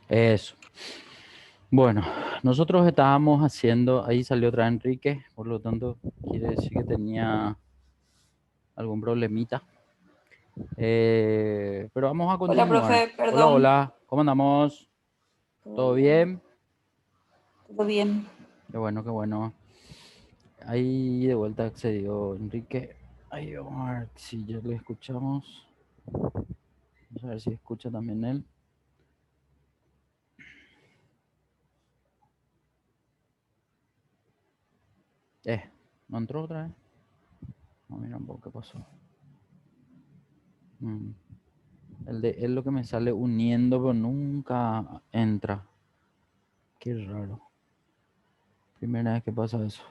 Eso. Bueno, nosotros estábamos haciendo, ahí salió otra Enrique, por lo tanto, quiere decir que tenía algún problemita. Pero vamos a Hola, continuar. profe, Hola, perdón. hola, ¿cómo andamos? ¿Todo ¿Todo bien? bien? ¿Todo bien? Qué bueno, qué bueno. Ahí de vuelta accedió Enrique. Ahí vamos a ver si ya le escuchamos. Vamos a ver si escucha también él. ¿No entró otra vez? No, mira un poco qué pasó. Mm. El de él lo que me sale uniendo, pero nunca entra. Qué raro. Primera vez que pasa eso.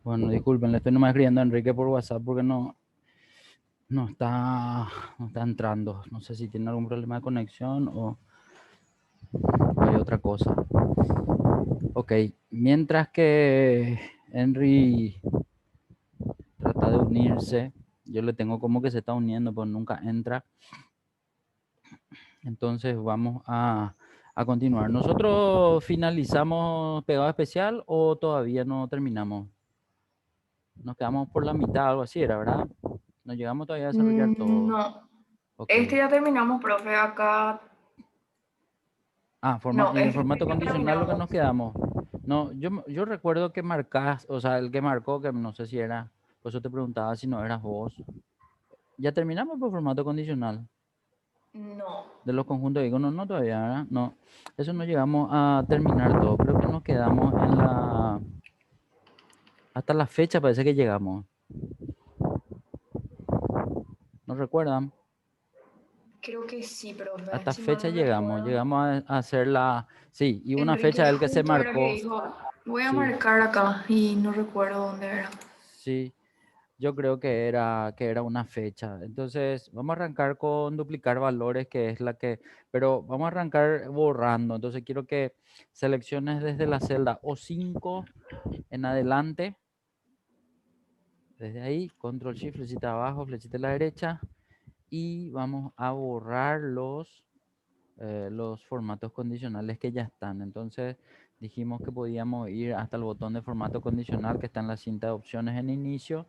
Bueno, disculpen, le estoy nomás escribiendo a Enrique por WhatsApp porque no está, no está entrando. No sé si tiene algún problema de conexión o hay otra cosa. Ok, mientras que Henry trata de unirse, yo le tengo como que se está uniendo, pero nunca entra. Entonces vamos a continuar. ¿Nosotros finalizamos pegado especial o todavía no terminamos? Nos quedamos por la mitad, algo así era, ¿verdad? No llegamos todavía a desarrollar todo. No, Ok. este ya terminamos, profe. Acá, no, Y en este formato ya condicional lo que nos terminamos. quedamos. No, yo recuerdo que marcás, o sea, el que marcó, que no sé si era, por eso te preguntaba si no eras vos. Ya terminamos por formato condicional. No. De los conjuntos de iconos, no todavía, ¿verdad? No, eso no llegamos a terminar todo. Creo que nos quedamos en hasta la fecha parece que llegamos. ¿No recuerdan? Creo que sí, profe, Hasta si mal fecha no llegamos. recuerdo. Llegamos a hacer sí, y una Enrique fecha el que se justo era que marcó. dijo, voy a Sí, marcar acá y no recuerdo dónde era. sí. Yo creo que era una fecha. Entonces, vamos a arrancar con duplicar valores, que es la que, pero vamos a arrancar borrando. Entonces, quiero que selecciones desde la celda O5 en adelante, desde ahí, control shift, flechita abajo, flechita a la derecha, y vamos a borrar los formatos condicionales que ya están. Entonces, dijimos que podíamos ir hasta el botón de formato condicional que está en la cinta de opciones en inicio.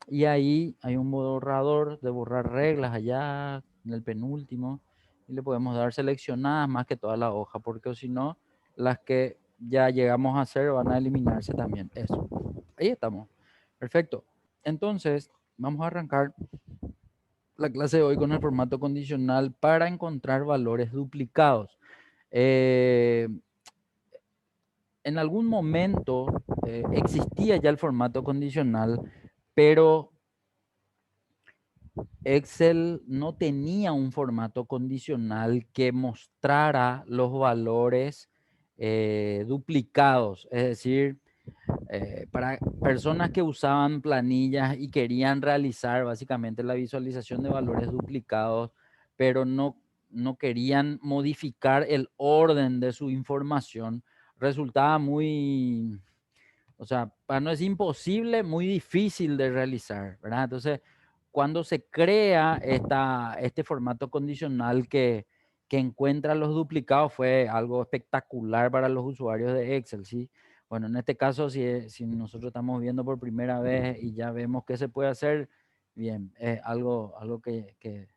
Y ahí hay un borrador de borrar reglas allá en el penúltimo. Y le podemos dar seleccionadas más que toda la hoja, porque si no, las que ya llegamos a hacer van a eliminarse también. Eso. Ahí estamos. Perfecto. Entonces, vamos a arrancar la clase de hoy con el formato condicional para encontrar valores duplicados. Eh, en algún momento existía ya el formato condicional, pero Excel no tenía un formato condicional que mostrara los valores duplicados, es decir, para personas que usaban planillas y querían realizar básicamente la visualización de valores duplicados, pero no querían modificar el orden de su información, resultaba muy, o sea, para no es imposible, muy difícil de realizar, ¿verdad? Entonces, cuando se crea este formato condicional que encuentra los duplicados fue algo espectacular para los usuarios de Excel, ¿sí? Bueno, en este caso, si nosotros estamos viendo por primera vez y ya vemos qué se puede hacer, bien, es algo que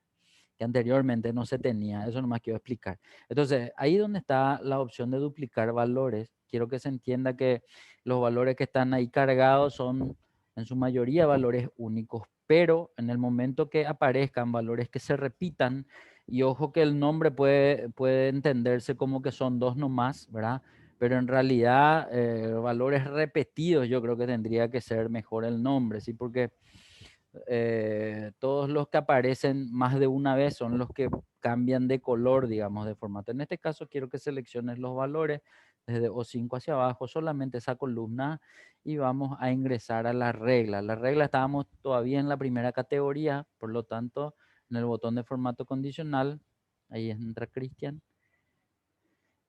anteriormente no se tenía. Eso nomás quiero explicar. Entonces, ahí donde está la opción de duplicar valores, quiero que se entienda que los valores que están ahí cargados son en su mayoría valores únicos, pero en el momento que aparezcan valores que se repitan, y ojo que el nombre puede entenderse como que son dos nomás, ¿verdad? Pero en realidad valores repetidos yo creo que tendría que ser mejor el nombre, ¿sí? Porque todos los que aparecen más de una vez son los que cambian de color, digamos, de formato. En este caso quiero que selecciones los valores desde O5 hacia abajo, solamente esa columna, y vamos a ingresar a la regla. La regla estábamos todavía en la primera categoría, por lo tanto, en el botón de formato condicional, ahí entra Cristian.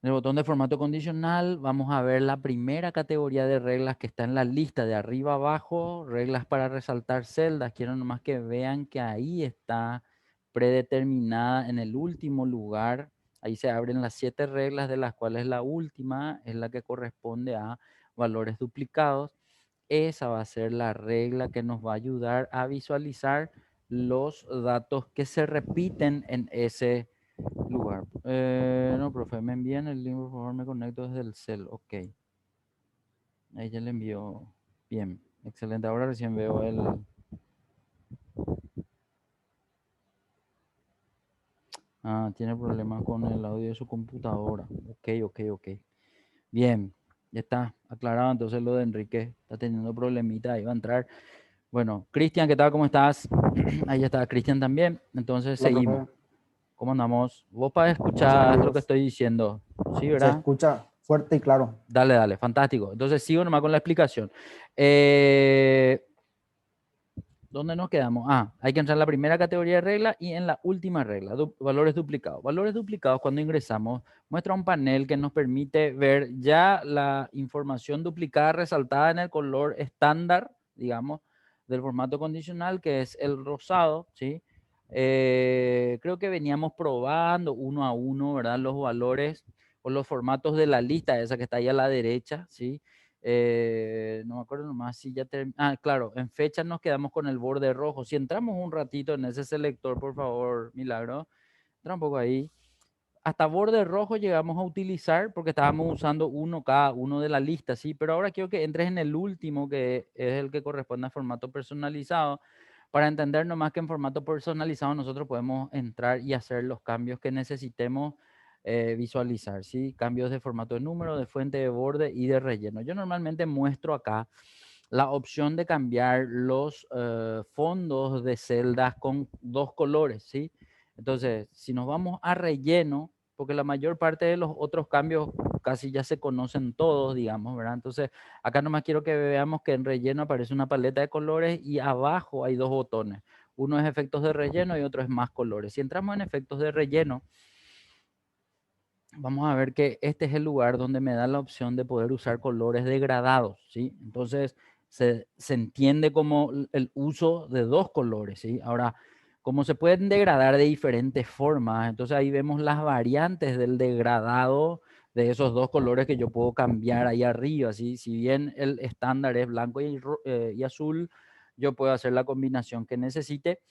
En el botón de formato condicional vamos a ver la primera categoría de reglas que está en la lista de arriba abajo, reglas para resaltar celdas. Quiero nomás que vean que ahí está predeterminada en el último lugar. Ahí se abren las 7 reglas, de las cuales la última es la que corresponde a valores duplicados. Esa va a ser la regla que nos va a ayudar a visualizar los datos que se repiten en ese lugar. No, profe, me envían el link, por favor, me conecto desde el cel. Ok, ahí ya le envió. Bien, excelente. Ahora recién veo el... Ah, tiene problemas con el audio de su computadora. Ok, ok, ok. Bien, ya está aclarado. Entonces lo de Enrique está teniendo problemita, ahí va a entrar. Bueno, Cristian, ¿qué tal? ¿Cómo estás? Ahí ya está Cristian también. Entonces Hola, seguimos. profe. ¿Cómo andamos? Vos para escuchar lo que Saludos. estoy diciendo. ¿Sí, Se verdad? escucha fuerte y claro. Dale, dale, fantástico. Entonces sigo nomás con la explicación. Eh, ¿Dónde nos quedamos? Ah, hay que entrar en la primera categoría de regla y en la última regla, valores duplicados. Valores duplicados, cuando ingresamos, muestra un panel que nos permite ver ya la información duplicada resaltada en el color estándar, digamos, del formato condicional, que es el rosado, ¿sí? Creo que veníamos probando uno a uno, ¿verdad? Los valores o los formatos de la lista, esa que está ahí a la derecha, ¿sí? No me acuerdo nomás si ya claro, en fecha nos quedamos con el borde rojo. Si entramos un ratito en ese selector, por favor, Milagro, entra un poco ahí. Hasta borde rojo llegamos a utilizar porque estábamos usando uno cada uno de la lista, ¿sí? Pero ahora quiero que entres en el último, que es el que corresponde a formato personalizado, para entender nomás que en formato personalizado nosotros podemos entrar y hacer los cambios que necesitemos visualizar, ¿sí? Cambios de formato de número, de fuente de borde y de relleno. Yo normalmente muestro acá la opción de cambiar los fondos de celdas con dos colores, ¿sí? Entonces, si nos vamos a relleno, porque la mayor parte de los otros cambios casi ya se conocen todos, digamos, ¿verdad? Entonces, acá nomás quiero que veamos que en relleno aparece una paleta de colores y abajo hay dos botones. Uno es efectos de relleno y otro es más colores. Si entramos en efectos de relleno, vamos a ver que este es el lugar donde me da la opción de poder usar colores degradados, ¿sí? Entonces, se entiende como el uso de dos colores, ¿sí? Ahora, como se pueden degradar de diferentes formas, entonces ahí vemos las variantes del degradado de esos dos colores que yo puedo cambiar ahí arriba, ¿sí? Si bien el estándar es blanco y azul, yo puedo hacer la combinación que necesite.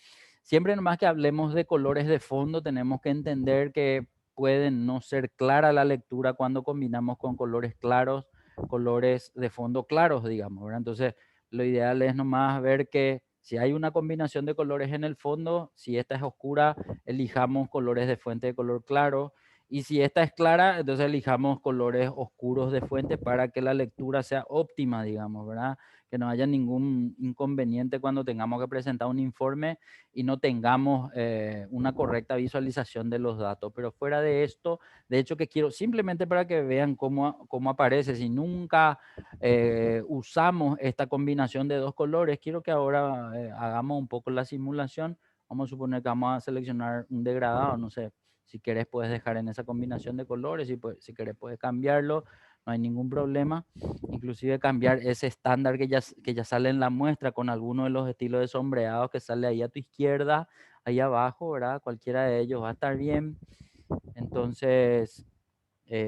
Siempre nomás que hablemos de colores de fondo, tenemos que entender que pueden no ser clara la lectura cuando combinamos con colores claros, colores de fondo claros, digamos, ¿verdad? Entonces, lo ideal es nomás ver que si hay una combinación de colores en el fondo, si esta es oscura, elijamos colores de fuente de color claro, y si esta es clara, entonces elijamos colores oscuros de fuente para que la lectura sea óptima, digamos, ¿verdad? Que no haya ningún inconveniente cuando tengamos que presentar un informe y no tengamos una correcta visualización de los datos. Pero fuera de esto, de hecho que quiero simplemente para que vean cómo aparece, si nunca usamos esta combinación de dos colores, quiero que ahora hagamos un poco la simulación. Vamos a suponer que vamos a seleccionar un degradado, no sé, si querés puedes dejar en esa combinación de colores, si querés puedes cambiarlo, no hay ningún problema. Inclusive cambiar ese estándar que ya sale en la muestra con alguno de los estilos de sombreados que sale ahí a tu izquierda, ahí abajo, ¿verdad? Cualquiera de ellos va a estar bien. Entonces,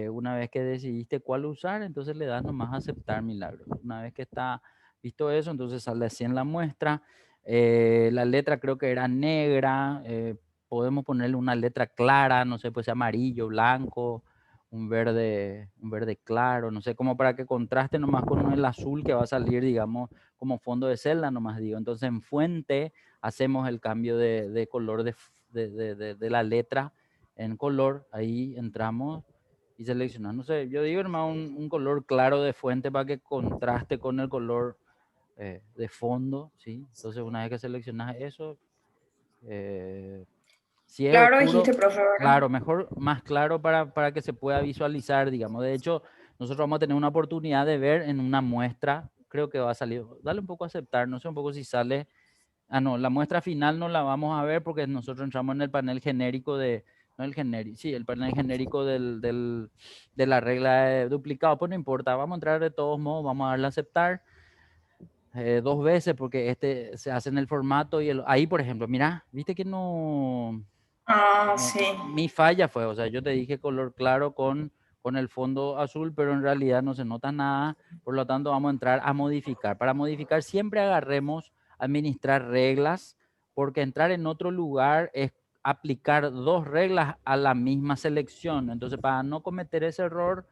una vez que decidiste cuál usar, entonces le das nomás a aceptar milagro. Una vez que está visto eso, entonces sale así en la muestra. La letra creo que era negra. Podemos ponerle una letra clara, no sé, pues amarillo, blanco, un verde claro, no sé, como para que contraste nomás con el azul que va a salir, digamos, como fondo de celda, nomás digo. Entonces en fuente hacemos el cambio de color de la letra en color, ahí entramos y seleccionar, no sé, yo digo hermano, un color claro de fuente para que contraste con el color de fondo, ¿sí? Entonces una vez que seleccionas eso, si es Claro, dijiste, oscuro, profe, ¿verdad? claro, mejor más claro para que se pueda visualizar, digamos. De hecho, nosotros vamos a tener una oportunidad de ver en una muestra, creo que va a salir, dale un poco a aceptar, no sé un poco si sale. Ah, no, la muestra final no la vamos a ver porque nosotros entramos en el panel genérico de, no el genérico, sí, el panel genérico de la regla de duplicado, pues no importa, vamos a entrar de todos modos, vamos a darle a aceptar dos veces porque este se hace en el formato y ahí, por ejemplo, mira, viste que no, Ah, no, sí. mi falla fue, o sea, yo te dije color claro con el fondo azul, pero en realidad no se nota nada, por lo tanto vamos a entrar a modificar. Para modificar siempre agarremos administrar reglas, porque entrar en otro lugar es aplicar dos reglas a la misma selección. Entonces, para no cometer ese error,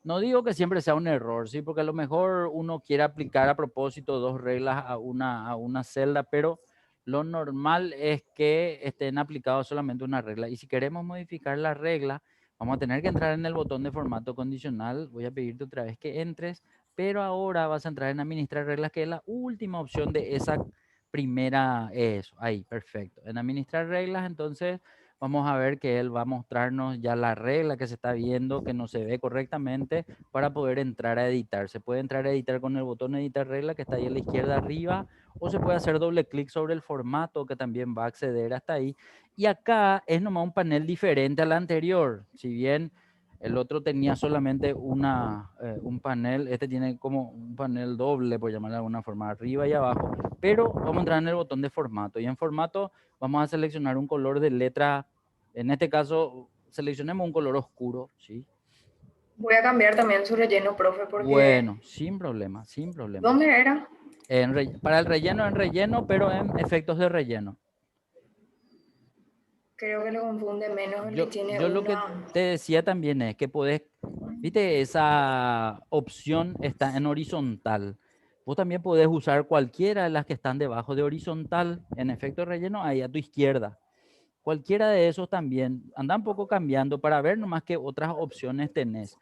no digo que siempre sea un error, sí, porque a lo mejor uno quiere aplicar a propósito dos reglas a una celda, pero lo normal es que estén aplicados solamente una regla. Y si queremos modificar la regla, vamos a tener que entrar en el botón de formato condicional. Voy a pedirte otra vez que entres, pero ahora vas a entrar en administrar reglas, que es la última opción de esa primera, eso, ahí, perfecto. En administrar reglas, entonces vamos a ver que él va a mostrarnos ya la regla que se está viendo, que no se ve correctamente, para poder entrar a editar. Se puede entrar a editar con el botón editar regla que está ahí a la izquierda arriba, o se puede hacer doble clic sobre el formato que también va a acceder hasta ahí. Y acá es nomás un panel diferente al anterior. Si bien el otro tenía solamente un panel, este tiene como un panel doble, por llamarlo de alguna forma, arriba y abajo. Pero vamos a entrar en el botón de formato. Y en formato vamos a seleccionar un color de letra. En este caso, seleccionemos un color oscuro, ¿sí? Voy a cambiar también su relleno, profe, porque Bueno, sin problema, sin problema. ¿dónde era? Para el relleno, en relleno, pero en efectos de relleno. Creo que lo confunde menos el que tiene Yo lo que una... te decía también es que podés, viste, esa opción está en horizontal. Vos también podés usar cualquiera de las que están debajo de horizontal, en efecto de relleno, ahí a tu izquierda. Cualquiera de esos también. Anda un poco cambiando para ver nomás qué otras opciones tenés.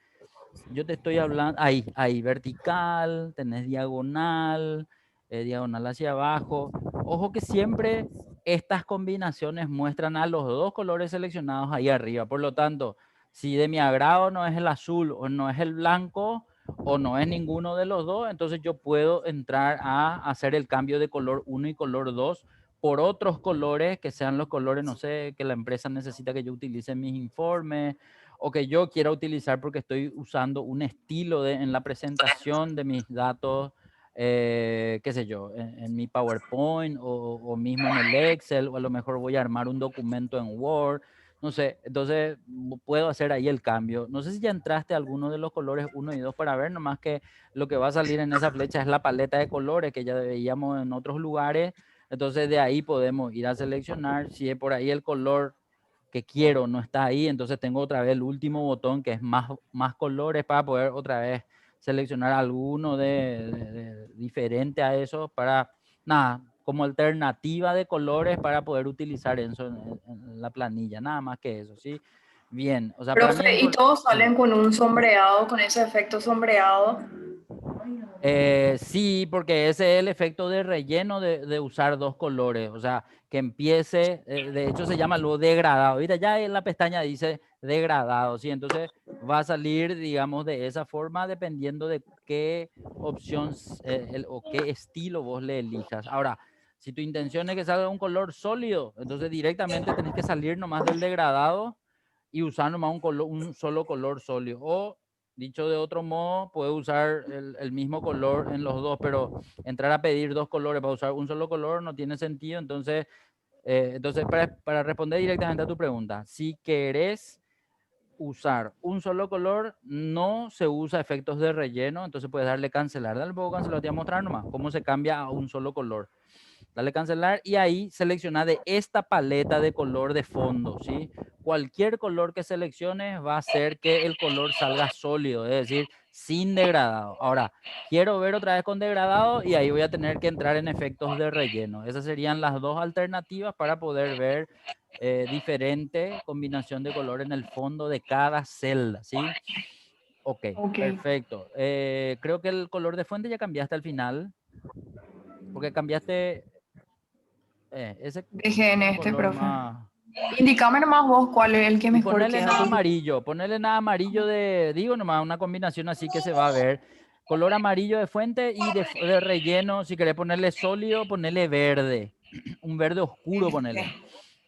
Yo te estoy hablando, ahí, vertical, tenés diagonal, diagonal hacia abajo. Ojo que siempre estas combinaciones muestran a los dos colores seleccionados ahí arriba. Por lo tanto, si de mi agrado no es el azul o no es el blanco o no es ninguno de los dos, entonces yo puedo entrar a hacer el cambio de color 1 y color 2 por otros colores que sean los colores, no sé, que la empresa necesita que yo utilice en mis informes o que yo quiera utilizar porque estoy usando un estilo en la presentación de mis datos, qué sé yo, en mi PowerPoint o mismo en el Excel, o a lo mejor voy a armar un documento en Word, no sé, entonces puedo hacer ahí el cambio. No sé si ya entraste a alguno de los colores uno y 2 para ver, nomás que lo que va a salir en esa flecha es la paleta de colores que ya veíamos en otros lugares, entonces de ahí podemos ir a seleccionar si es por ahí el color que quiero no está ahí, entonces tengo otra vez el último botón que es más colores para poder otra vez seleccionar alguno diferente a eso para, nada, como alternativa de colores para poder utilizar eso en la planilla, nada más que eso, ¿sí? Bien, o sea, para mí es Profe, y importante, todos sí. salen con un sombreado, con ese efecto sombreado. Sí, porque ese es el efecto de relleno de usar dos colores, o sea, que empiece, de hecho se llama lo degradado, ahorita ya en la pestaña dice degradado, ¿sí? Entonces va a salir, digamos, de esa forma dependiendo de qué opción o qué estilo vos le elijas. Ahora, si tu intención es que salga un color sólido, entonces directamente tenés que salir nomás del degradado y usar nomás un solo color sólido. O dicho de otro modo, puede usar el mismo color en los dos, pero entrar a pedir dos colores para usar un solo color no tiene sentido. Entonces para responder directamente a tu pregunta, si querés usar un solo color, no se usa efectos de relleno, entonces puedes darle cancelar. Dale un poco cancelar, te voy a mostrar nomás cómo se cambia a un solo color. Dale cancelar y ahí selecciona de esta paleta de color de fondo, ¿sí? Cualquier color que selecciones va a hacer que el color salga sólido, es decir, sin degradado. Ahora, quiero ver otra vez con degradado y ahí voy a tener que entrar en efectos de relleno. Esas serían las dos alternativas para poder ver diferente combinación de color en el fondo de cada celda, ¿sí? Ok, Ok. perfecto. Creo que el color de fuente ya cambiaste al final. Porque cambiaste ese Dejé en este, color profe. más... Indícame nomás vos cuál es el que Y mejor queda. ponerle nada amarillo de, digo nomás, una combinación así que se va a ver. Color amarillo de fuente y de relleno, si querés ponerle sólido, ponerle verde. Un verde oscuro ponerle.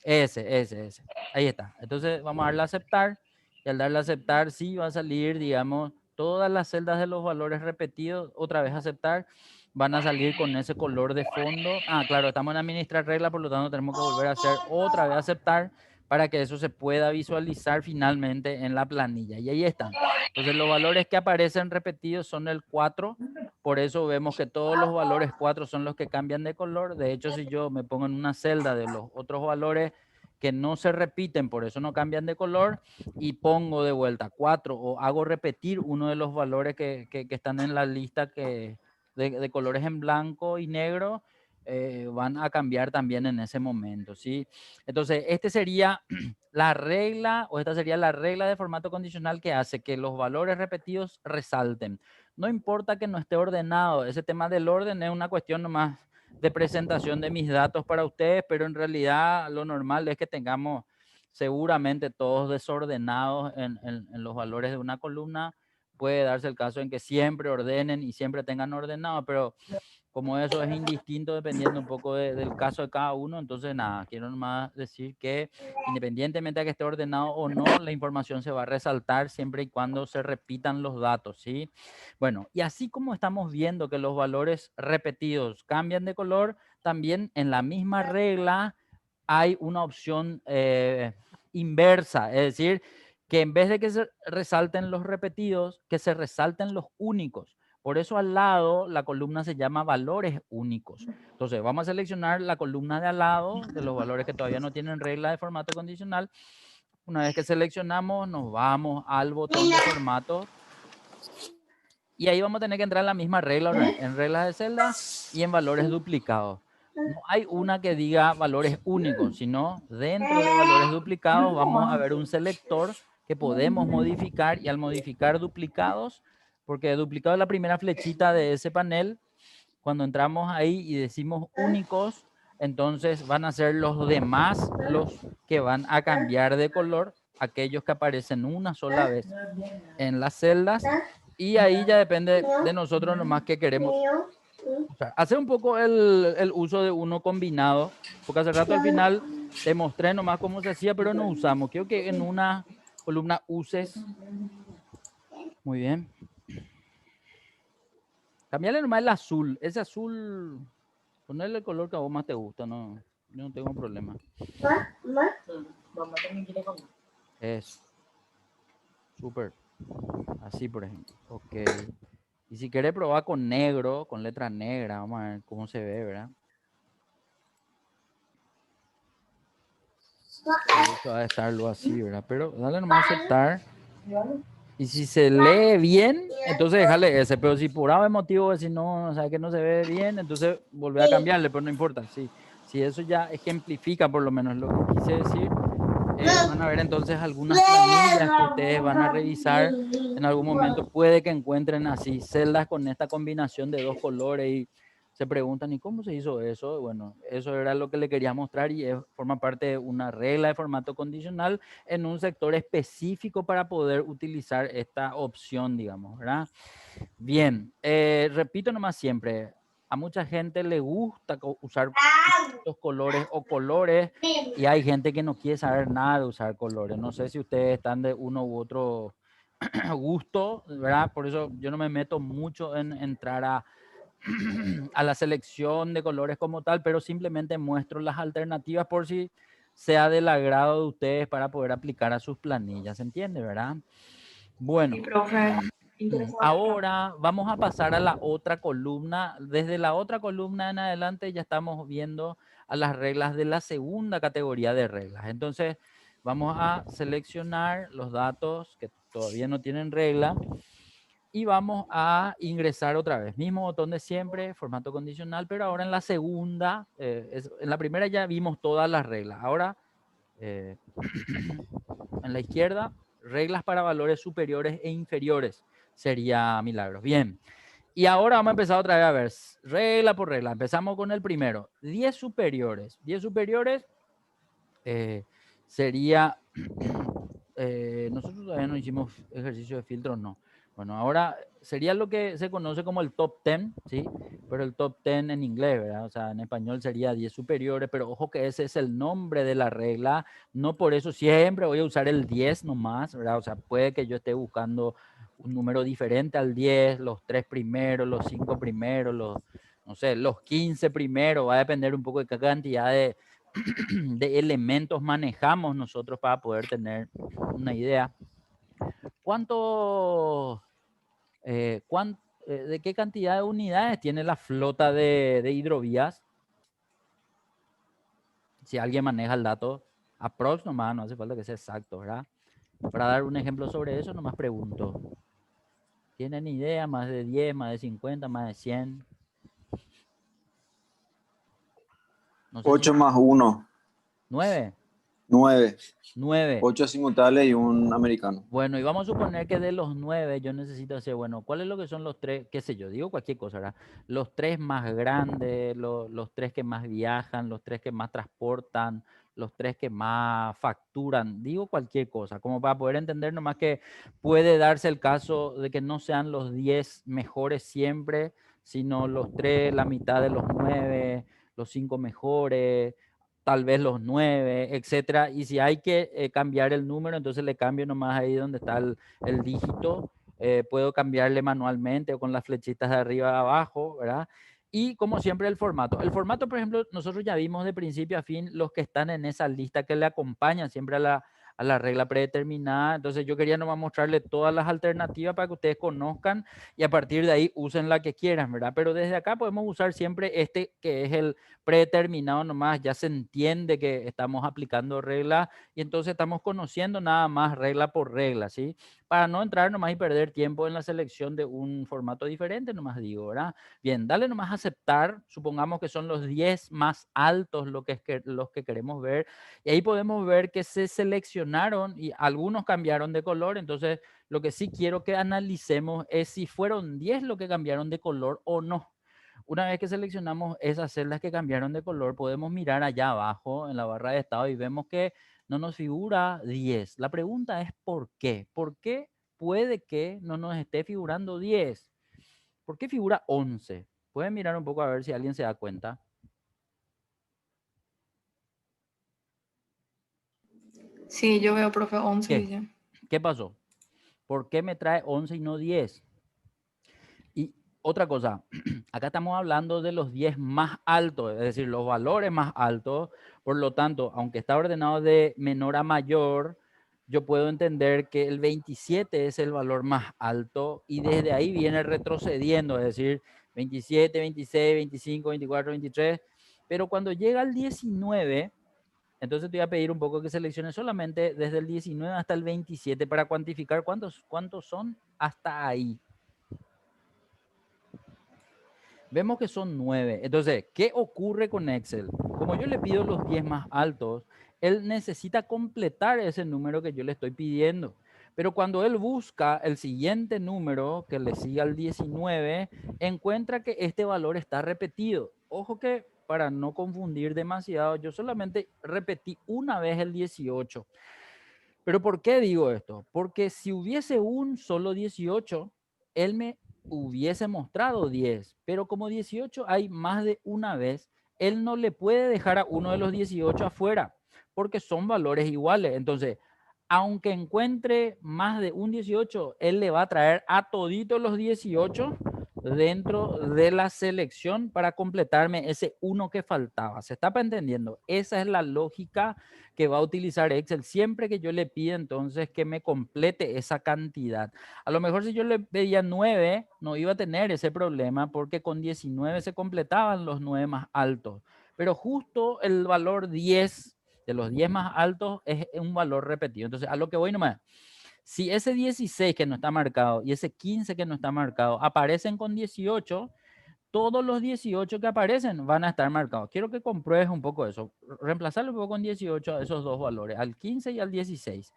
Este. Ese. Ahí está. Entonces vamos a darle a aceptar. Y al darle a aceptar, sí va a salir, digamos, todas las celdas de los valores repetidos. Otra vez aceptar. Van a salir con ese color de fondo. Ah, claro, estamos en administrar regla, por lo tanto tenemos que volver a hacer otra vez aceptar para que eso se pueda visualizar finalmente en la planilla. Y ahí están. Entonces los valores que aparecen repetidos son el 4. Por eso vemos que todos los valores 4 son los que cambian de color. De hecho, si yo me pongo en una celda de los otros valores que no se repiten, por eso no cambian de color, y pongo de vuelta 4 o hago repetir uno de los valores que están en la lista de colores en blanco y negro, van a cambiar también en ese momento, ¿sí? Entonces, este sería la regla, o esta sería la regla de formato condicional que hace que los valores repetidos resalten. No importa que no esté ordenado, ese tema del orden es una cuestión nomás de presentación de mis datos para ustedes, pero en realidad lo normal es que tengamos seguramente todos desordenados en los valores de una columna. Puede darse el caso en que siempre ordenen y siempre tengan ordenado, pero como eso es indistinto dependiendo un poco del caso de cada uno, entonces nada, quiero nomás decir que independientemente de que esté ordenado o no, la información se va a resaltar siempre y cuando se repitan los datos, ¿sí? Bueno, y así como estamos viendo que los valores repetidos cambian de color, también en la misma regla hay una opción inversa, es decir, que en vez de que se resalten los repetidos, que se resalten los únicos. Por eso al lado la columna se llama valores únicos. Entonces vamos a seleccionar la columna de al lado de los valores que todavía no tienen regla de formato condicional. Una vez que seleccionamos, nos vamos al botón de formato y ahí vamos a tener que entrar en la misma regla, en reglas de celda y en valores duplicados. No hay una que diga valores únicos, sino dentro de valores duplicados vamos a ver un selector que podemos modificar, y al modificar duplicados, porque duplicado es la primera flechita de ese panel, cuando entramos ahí y decimos únicos, entonces van a ser los demás los que van a cambiar de color, aquellos que aparecen una sola vez en las celdas, y ahí ya depende de nosotros nomás que queremos. O sea, hacer un poco el uso de uno combinado, porque hace rato al final te mostré nomás cómo se hacía, pero no usamos. Quiero que en una columna uses. Muy bien. Cambiarle nomás el azul. Ese azul, ponerle el color que a vos más te gusta, no, yo no tengo problema. Eso. Súper. Así, por ejemplo. Ok. Y si querés probar con negro, con letra negra, vamos a ver cómo se ve, ¿verdad? Eso va a estarlo así, ¿verdad? Pero dale nomás a aceptar. Y si se lee bien, entonces déjale ese. Pero si por algún motivo, si no, o sea, que no se ve bien, entonces volver a cambiarle, pero no importa. Si eso ya ejemplifica por lo menos lo que quise decir, van a ver entonces algunas planillas que ustedes van a revisar en algún momento. Puede que encuentren así celdas con esta combinación de dos colores y se preguntan, ¿y cómo se hizo eso? Bueno, eso era lo que le quería mostrar y forma parte de una regla de formato condicional en un sector específico para poder utilizar esta opción, digamos, ¿verdad? Bien, repito nomás siempre, a mucha gente le gusta usar distintos colores o colores y hay gente que no quiere saber nada de usar colores. No sé si ustedes están de uno u otro gusto, ¿verdad? Por eso yo no me meto mucho en entrar a la selección de colores como tal, pero simplemente muestro las alternativas por si sea del agrado de ustedes para poder aplicar a sus planillas, ¿se entiende, verdad? Sí, Bueno, profe. Interesante. ahora vamos a pasar a la otra columna. Desde la otra columna en adelante ya estamos viendo a las reglas de la segunda categoría de reglas. Entonces vamos a seleccionar los datos que todavía no tienen regla y vamos a ingresar otra vez. Mismo botón de siempre, formato condicional, pero ahora en la segunda, en la primera ya vimos todas las reglas. Ahora, en la izquierda, reglas para valores superiores e inferiores. Sería Milagros. Bien. Y ahora vamos a empezar otra vez a ver, regla por regla. Empezamos con el primero. 10 superiores. 10 superiores sería... nosotros todavía no hicimos ejercicio de filtros, no. Bueno, ahora sería lo que se conoce como el top 10, ¿sí? Pero el top 10 en inglés, ¿verdad? O sea, en español sería 10 superiores, pero ojo que ese es el nombre de la regla. No por eso siempre voy a usar el 10 nomás, ¿verdad? O sea, puede que yo esté buscando un número diferente al 10, los 3 primeros, los 5 primeros, los, no sé, los 15 primeros, va a depender un poco de qué cantidad de elementos manejamos nosotros para poder tener una idea. ¿Cuánto, de qué cantidad de unidades tiene la flota de hidrovías? Si alguien maneja el dato, aprox nomás, no hace falta que sea exacto, ¿verdad? Para dar un ejemplo sobre eso, nomás pregunto. ¿Tienen idea? ¿Más de 10, más de 50, más de 100? No sé si... 8 más 1, 9. 9. 9. 8 simultáneos y un americano. Bueno, y vamos a suponer que de los 9 yo necesito hacer, bueno, ¿cuáles lo que son los tres, qué sé yo, digo cualquier cosa, ¿verdad? Los 3 más grandes, los 3 que más viajan, los 3 que más transportan, los 3 que más facturan, digo cualquier cosa, como para poder entender nomás que puede darse el caso de que no sean los 10 mejores siempre, sino los 3, la mitad de los 9, los 5 mejores, tal vez los 9, etcétera. Y si hay que cambiar el número, entonces le cambio nomás ahí donde está el dígito. Puedo cambiarle manualmente o con las flechitas de arriba a abajo, ¿verdad? Y como siempre el formato. El formato, por ejemplo, nosotros ya vimos de principio a fin los que están en esa lista que le acompañan siempre a la regla predeterminada. Entonces yo quería nomás mostrarle todas las alternativas para que ustedes conozcan y a partir de ahí usen la que quieran, ¿verdad? Pero desde acá podemos usar siempre este que es el predeterminado nomás, ya se entiende que estamos aplicando reglas y entonces estamos conociendo nada más regla por regla, ¿sí? Para no entrar nomás y perder tiempo en la selección de un formato diferente, nomás digo, ¿verdad? Bien, dale nomás a aceptar, supongamos que son los 10 más altos los que queremos ver y ahí podemos ver que se seleccionaron y algunos cambiaron de color, entonces lo que sí quiero que analicemos es si fueron 10 lo que cambiaron de color o no. Una vez que seleccionamos esas celdas que cambiaron de color, podemos mirar allá abajo en la barra de estado y vemos que no nos figura 10. La pregunta es ¿por qué? ¿Por qué puede que no nos esté figurando 10? ¿Por qué figura 11? Pueden mirar un poco a ver si alguien se da cuenta. Sí, yo veo, profe, 11 ¿Qué? dice. ¿Qué pasó? ¿Por qué me trae 11 y no 10? Y otra cosa, acá estamos hablando de los 10 más altos, es decir, los valores más altos. Por lo tanto, aunque está ordenado de menor a mayor, yo puedo entender que el 27 es el valor más alto y desde ahí viene retrocediendo, es decir, 27, 26, 25, 24, 23. Pero cuando llega al 19, entonces te voy a pedir un poco que selecciones solamente desde el 19 hasta el 27 para cuantificar cuántos son hasta ahí. Vemos que son 9. Entonces, ¿qué ocurre con Excel? Como yo le pido los 10 más altos, él necesita completar ese número que yo le estoy pidiendo. Pero cuando él busca el siguiente número que le siga al 19, encuentra que este valor está repetido. Ojo que para no confundir demasiado, yo solamente repetí una vez el 18. Pero ¿por qué digo esto? Porque si hubiese un solo 18, él me hubiese mostrado 10, pero como 18 hay más de una vez, él no le puede dejar a uno de los 18 afuera, porque son valores iguales. Entonces, aunque encuentre más de un 18, él le va a traer a toditos los 18 dentro de la selección para completarme ese uno que faltaba. ¿Se está entendiendo? Esa es la lógica que va a utilizar Excel siempre que yo le pida entonces que me complete esa cantidad. A lo mejor si yo le pedía 9, no iba a tener ese problema porque con 19 se completaban los 9 más altos. Pero justo el valor 10 de los 10 más altos es un valor repetido. Entonces, a lo que voy nomás. Si ese 16 que no está marcado y ese 15 que no está marcado aparecen con 18, todos los 18 que aparecen van a estar marcados. Quiero que compruebes un poco eso. Reemplazarlo un poco con 18 a esos dos valores, al 15 y al 16.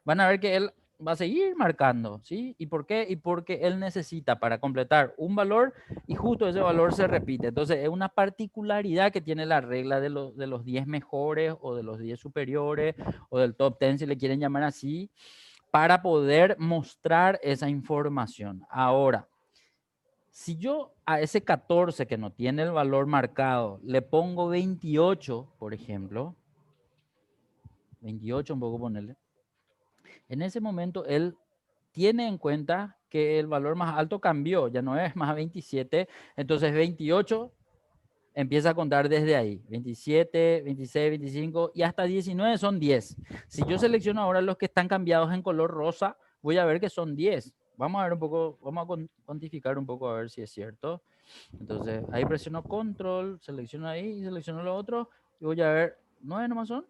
Van a ver que él va a seguir marcando, ¿sí? ¿Y por qué? Y porque él necesita para completar un valor y justo ese valor se repite. Entonces, es una particularidad que tiene la regla de los 10 mejores o de los 10 superiores o del top 10, si le quieren llamar así, para poder mostrar esa información. Ahora, si yo a ese 14 que no tiene el valor marcado le pongo 28, por ejemplo, 28 un poco ponerle, en ese momento él tiene en cuenta que el valor más alto cambió, ya no es más 27, entonces 28 empieza a contar desde ahí, 27, 26, 25 y hasta 19 son 10. Si yo selecciono ahora los que están cambiados en color rosa, voy a ver que son 10. Vamos a ver un poco, vamos a cuantificar un poco a ver si es cierto. Entonces ahí presiono control, selecciono ahí, selecciono lo otro y voy a ver, ¿9 nomás son?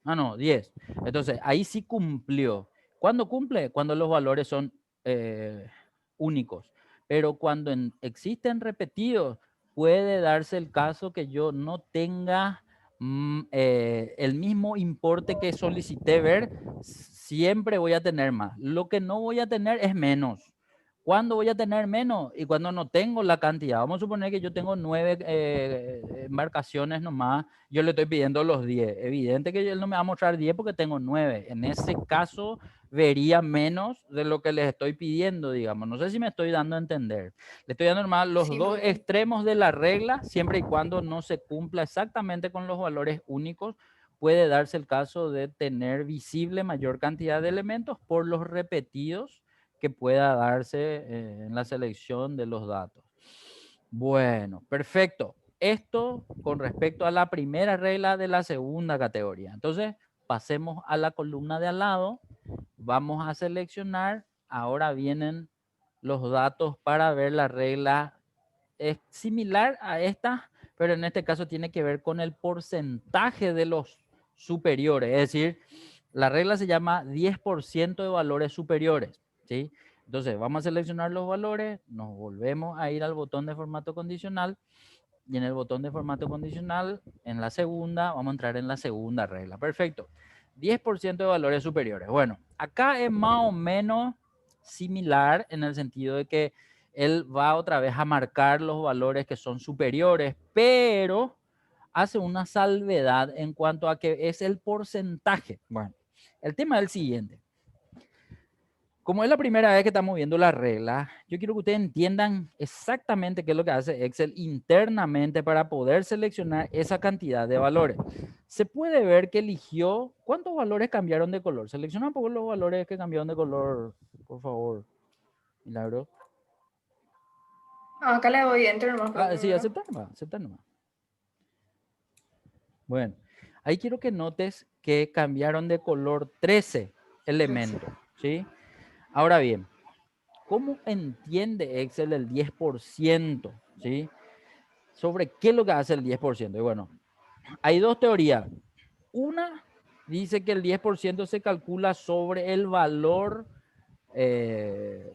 Ah, no, 10. Entonces, ahí sí cumplió. ¿Cuándo cumple? Cuando los valores son eh, únicos. Pero cuando existen repetidos, puede darse el caso que yo no tenga el mismo importe que solicité ver, siempre voy a tener más. Lo que no voy a tener es menos. ¿Cuándo voy a tener menos? Y cuando no tengo la cantidad. Vamos a suponer que yo tengo 9 embarcaciones nomás, yo le estoy pidiendo los 10. Evidente que él no me va a mostrar 10 porque tengo 9. En ese caso, vería menos de lo que les estoy pidiendo, digamos. No sé si me estoy dando a entender. Le estoy dando nomás los Sí, dos profe. extremos de la regla, siempre y cuando no se cumpla exactamente con los valores únicos. Puede darse el caso de tener visible mayor cantidad de elementos por los repetidos que pueda darse en la selección de los datos. Bueno, perfecto. Esto con respecto a la primera regla de la segunda categoría. Entonces, pasemos a la columna de al lado. Vamos a seleccionar. Ahora vienen los datos para ver la regla. Es similar a esta, pero en este caso tiene que ver con el porcentaje de los superiores. Es decir, la regla se llama 10% de valores superiores, ¿sí? Entonces, vamos a seleccionar los valores, nos volvemos a ir al botón de formato condicional y en el botón de formato condicional, en la segunda, vamos a entrar en la segunda regla. Perfecto. 10% de valores superiores. Bueno, acá es más o menos similar en el sentido de que él va otra vez a marcar los valores que son superiores, pero hace una salvedad en cuanto a que es el porcentaje. Bueno, el tema es el siguiente. Como es la primera vez que estamos viendo la regla, yo quiero que ustedes entiendan exactamente qué es lo que hace Excel internamente para poder seleccionar esa cantidad de valores. Se puede ver que eligió cuántos valores cambiaron de color. Selecciona un poco los valores que cambiaron de color, por favor, Milagro. Acá le doy enter nomás, Ah, profe, sí, ¿verdad? aceptar nomás, aceptar nomás. Bueno, ahí quiero que notes que cambiaron de color 13 13. elementos, ¿sí? Ahora bien, ¿cómo entiende Excel el 10%? ¿Sí? ¿Sobre qué es lo que hace el 10%? Y bueno, hay dos teorías. Una dice que el 10% se calcula sobre el valor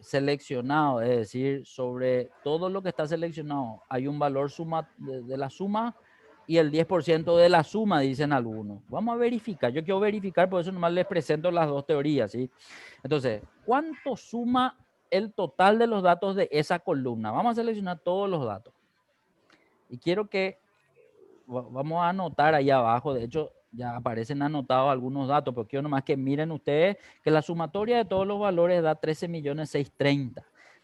seleccionado, es decir, sobre todo lo que está seleccionado. Hay un valor suma de la suma y el 10% de la suma, dicen algunos. Vamos a verificar. Yo quiero verificar, por eso nomás les presento las dos teorías, ¿sí? Entonces, ¿cuánto suma el total de los datos de esa columna? Vamos a seleccionar todos los datos. Y quiero que vamos a anotar ahí abajo, de hecho ya aparecen anotados algunos datos, pero quiero nomás que miren ustedes que la sumatoria de todos los valores da 13.630.000.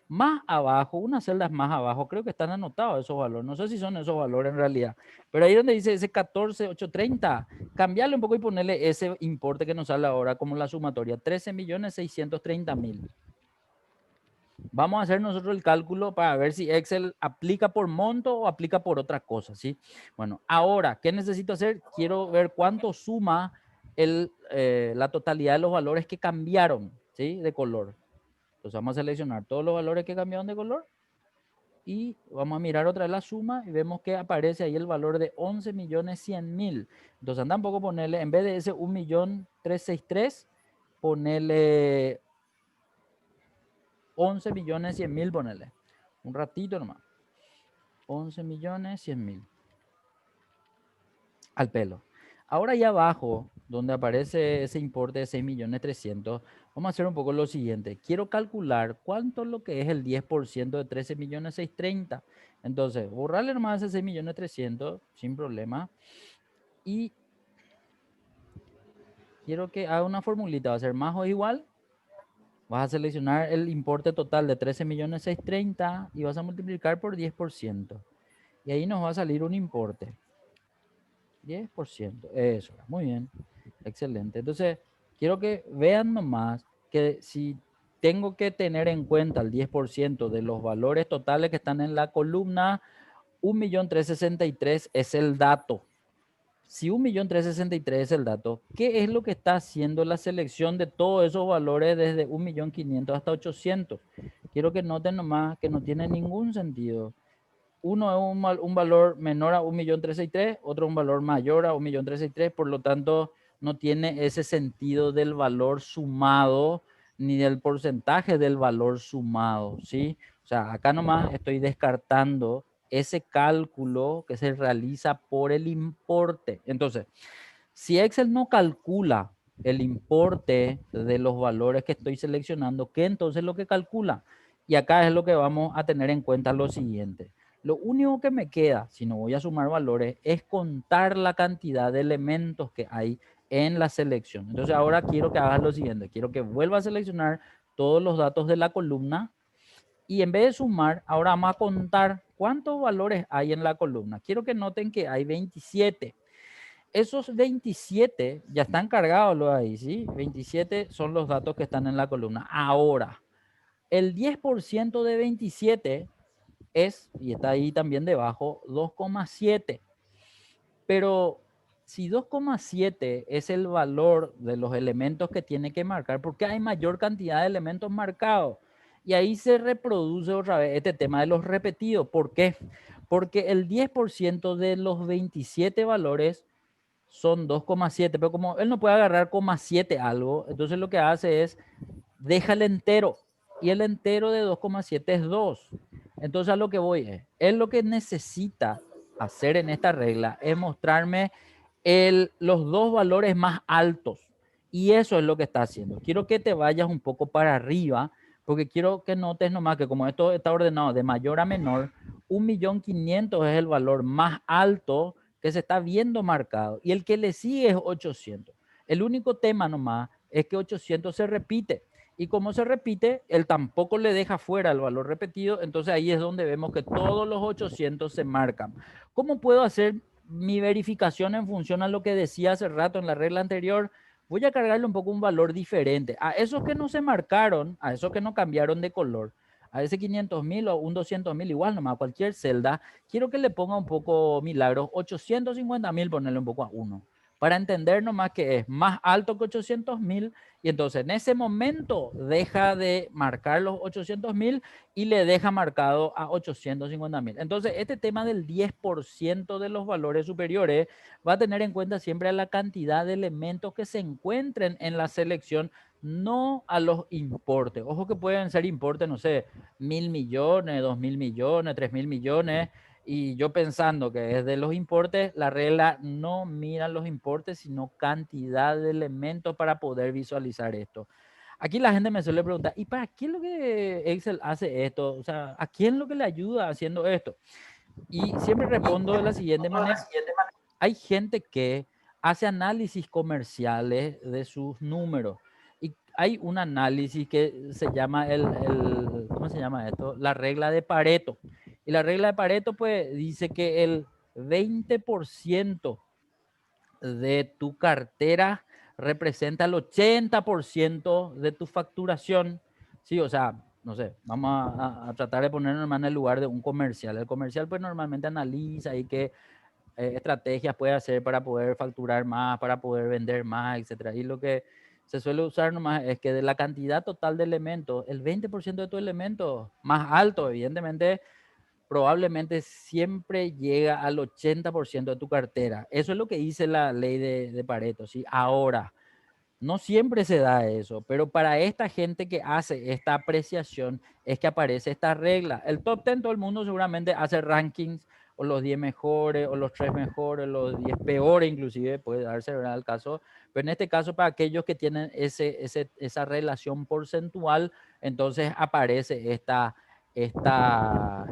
Más abajo, unas celdas más abajo, creo que están anotados esos valores. No sé si son esos valores en realidad. Pero ahí donde dice ese 14.830, cambiarle un poco y ponerle ese importe que nos sale ahora como la sumatoria, 13.630.000. Vamos a hacer nosotros el cálculo para ver si Excel aplica por monto o aplica por otra cosa, ¿sí? Bueno, ahora, ¿qué necesito hacer? Quiero ver cuánto suma la totalidad de los valores que cambiaron, ¿sí? De color. Entonces vamos a seleccionar todos los valores que cambiaron de color y vamos a mirar otra vez la suma y vemos que aparece ahí el valor de 11.100.000. Entonces anda un poco ponerle, en vez de ese 1.363.000, ponerle 11.100.000, ponerle. Un ratito nomás. 11.100.000 al pelo. Ahora ahí abajo donde aparece ese importe de 6.300.000, vamos a hacer un poco lo siguiente. Quiero calcular cuánto es lo que es el 10% de 13.630.000. Entonces, borrarle nomás ese 6.300.000 sin problema. Y quiero que haga una formulita, va a ser más o igual. Vas a seleccionar el importe total de 13.630.000 y vas a multiplicar por 10%. Y ahí nos va a salir un importe. 10%. Eso, muy bien. Excelente. Entonces, quiero que vean nomás que si tengo que tener en cuenta el 10% de los valores totales que están en la columna, 1.363.000 es el dato. Si 1.363.000 es el dato, ¿qué es lo que está haciendo la selección de todos esos valores desde 1.500.000 hasta 800? Quiero que noten nomás que no tiene ningún sentido. Uno es un valor menor a 1.363.000, otro un valor mayor a 1.363.000, por lo tanto no tiene ese sentido del valor sumado ni del porcentaje del valor sumado, ¿sí? O sea, acá nomás estoy descartando ese cálculo que se realiza por el importe. Entonces, si Excel no calcula el importe de los valores que estoy seleccionando, ¿qué entonces lo que calcula? Y acá es lo que vamos a tener en cuenta lo siguiente. Lo único que me queda, si no voy a sumar valores, es contar la cantidad de elementos que hay en la selección. Entonces ahora quiero que hagas lo siguiente. Quiero que vuelva a seleccionar todos los datos de la columna y en vez de sumar, ahora vamos a contar cuántos valores hay en la columna. Quiero que noten que hay 27. Esos 27 ya están cargados los ahí, ¿sí? 27 son los datos que están en la columna. Ahora, el 10% de 27 es, y está ahí también debajo, 2,7. Pero si 2,7 es el valor de los elementos que tiene que marcar, ¿por qué hay mayor cantidad de elementos marcados? Y ahí se reproduce otra vez este tema de los repetidos. ¿Por qué? Porque el 10% de los 27 valores son 2,7, pero como él no puede agarrar 0,7 algo, entonces lo que hace es deja el entero y el entero de 2,7 es 2. Entonces a lo que voy es, él lo que necesita hacer en esta regla es mostrarme los dos valores más altos y eso es lo que está haciendo. Quiero que te vayas un poco para arriba porque quiero que notes nomás que como esto está ordenado de mayor a menor, 1.500.000 es el valor más alto que se está viendo marcado y el que le sigue es 800. El único tema nomás es que 800 se repite y como se repite, él tampoco le deja fuera el valor repetido, entonces ahí es donde vemos que todos los 800 se marcan. ¿Cómo puedo hacer mi verificación en función a lo que decía hace rato en la regla anterior? Voy a cargarle un poco un valor diferente. A esos que no se marcaron, a esos que no cambiaron de color, a ese 500.000 o un 200.000, igual nomás, cualquier celda, quiero que le ponga un poco milagros, 850.000, ponerle un poco a uno, para entender nomás que es más alto que 800.000 y entonces en ese momento deja de marcar los 800.000 y le deja marcado a 850.000. Entonces este tema del 10% de los valores superiores va a tener en cuenta siempre a la cantidad de elementos que se encuentren en la selección, no a los importes. Ojo que pueden ser importes, no sé, 1.000.000.000, 2.000.000.000, 3.000.000.000. Y yo pensando que desde los importes, la regla no mira los importes, sino cantidad de elementos para poder visualizar esto. Aquí la gente me suele preguntar, ¿y para qué es lo que Excel hace esto? O sea, ¿a quién es lo que le ayuda haciendo esto? Y siempre respondo de la siguiente manera. Hay gente que hace análisis comerciales de sus números. Y hay un análisis que se llama ¿cómo se llama esto? La regla de Pareto. Y la regla de Pareto, pues, dice que el 20% de tu cartera representa el 80% de tu facturación. Sí, o sea, no sé, vamos a tratar de ponernos en el lugar de un comercial. El comercial, pues, normalmente analiza y que estrategias puede hacer para poder facturar más, para poder vender más, etcétera. Y lo que se suele usar nomás es que de la cantidad total de elementos, el 20% de tus elementos más alto, evidentemente, probablemente siempre llega al 80% de tu cartera. Eso es lo que dice la ley de Pareto, ¿sí? Ahora, no siempre se da eso, pero para esta gente que hace esta apreciación es que aparece esta regla. El top 10, todo el mundo seguramente hace rankings o los 10 mejores, o los 3 mejores, los 10 peores inclusive, puede darse, ¿verdad? El caso. Pero en este caso, para aquellos que tienen esa relación porcentual, entonces aparece esta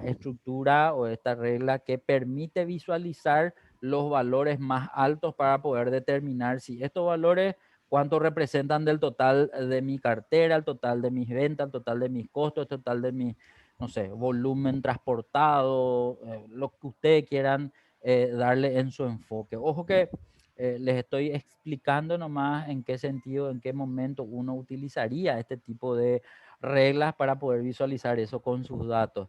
estructura o esta regla que permite visualizar los valores más altos para poder determinar si estos valores, cuánto representan del total de mi cartera, el total de mis ventas, el total de mis costos, el total de mi, no sé, volumen transportado, lo que ustedes quieran darle en su enfoque. Ojo que les estoy explicando nomás en qué sentido, en qué momento uno utilizaría este tipo de reglas para poder visualizar eso con sus datos.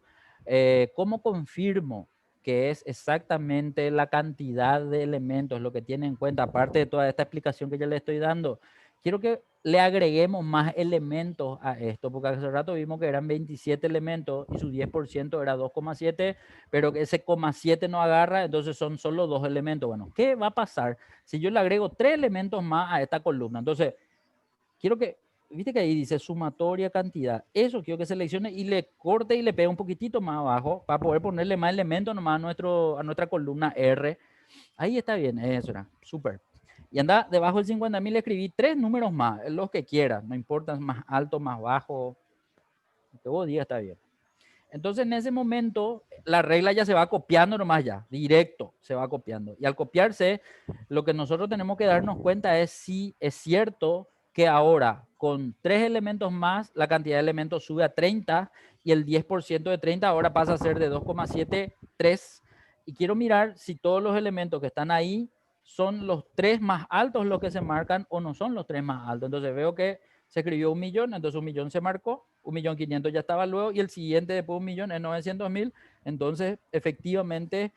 ¿Cómo confirmo que es exactamente la cantidad de elementos lo que tiene en cuenta, aparte de toda esta explicación que yo le estoy dando? Quiero que le agreguemos más elementos a esto, porque hace rato vimos que eran 27 elementos y su 10% era 2,7, pero que ese 0,7 no agarra, entonces son solo 2 elementos. Bueno, ¿qué va a pasar si yo le agrego 3 elementos más a esta columna? Entonces, quiero que, viste que ahí dice sumatoria cantidad, eso quiero que seleccione y le corte y le pegue un poquitito más abajo para poder ponerle más elementos nomás a nuestra columna R. Ahí está bien, eso era, súper. Y anda debajo del 50.000 escribí 3 números más, los que quieras, no importa, más alto, más bajo, lo que vos digas está bien. Entonces en ese momento la regla ya se va copiando nomás ya, directo se va copiando. Y al copiarse, lo que nosotros tenemos que darnos cuenta es si es cierto que ahora con 3 elementos más la cantidad de elementos sube a 30 y el 10% de 30 ahora pasa a ser de 2,73. Y quiero mirar si todos los elementos que están ahí son los 3 más altos los que se marcan o no son los 3 más altos. Entonces veo que se escribió 1.000.000, entonces 1.000.000 se marcó, 1.500.000 ya estaba luego y el siguiente después de 1.000.000 es 900.000. Entonces, efectivamente,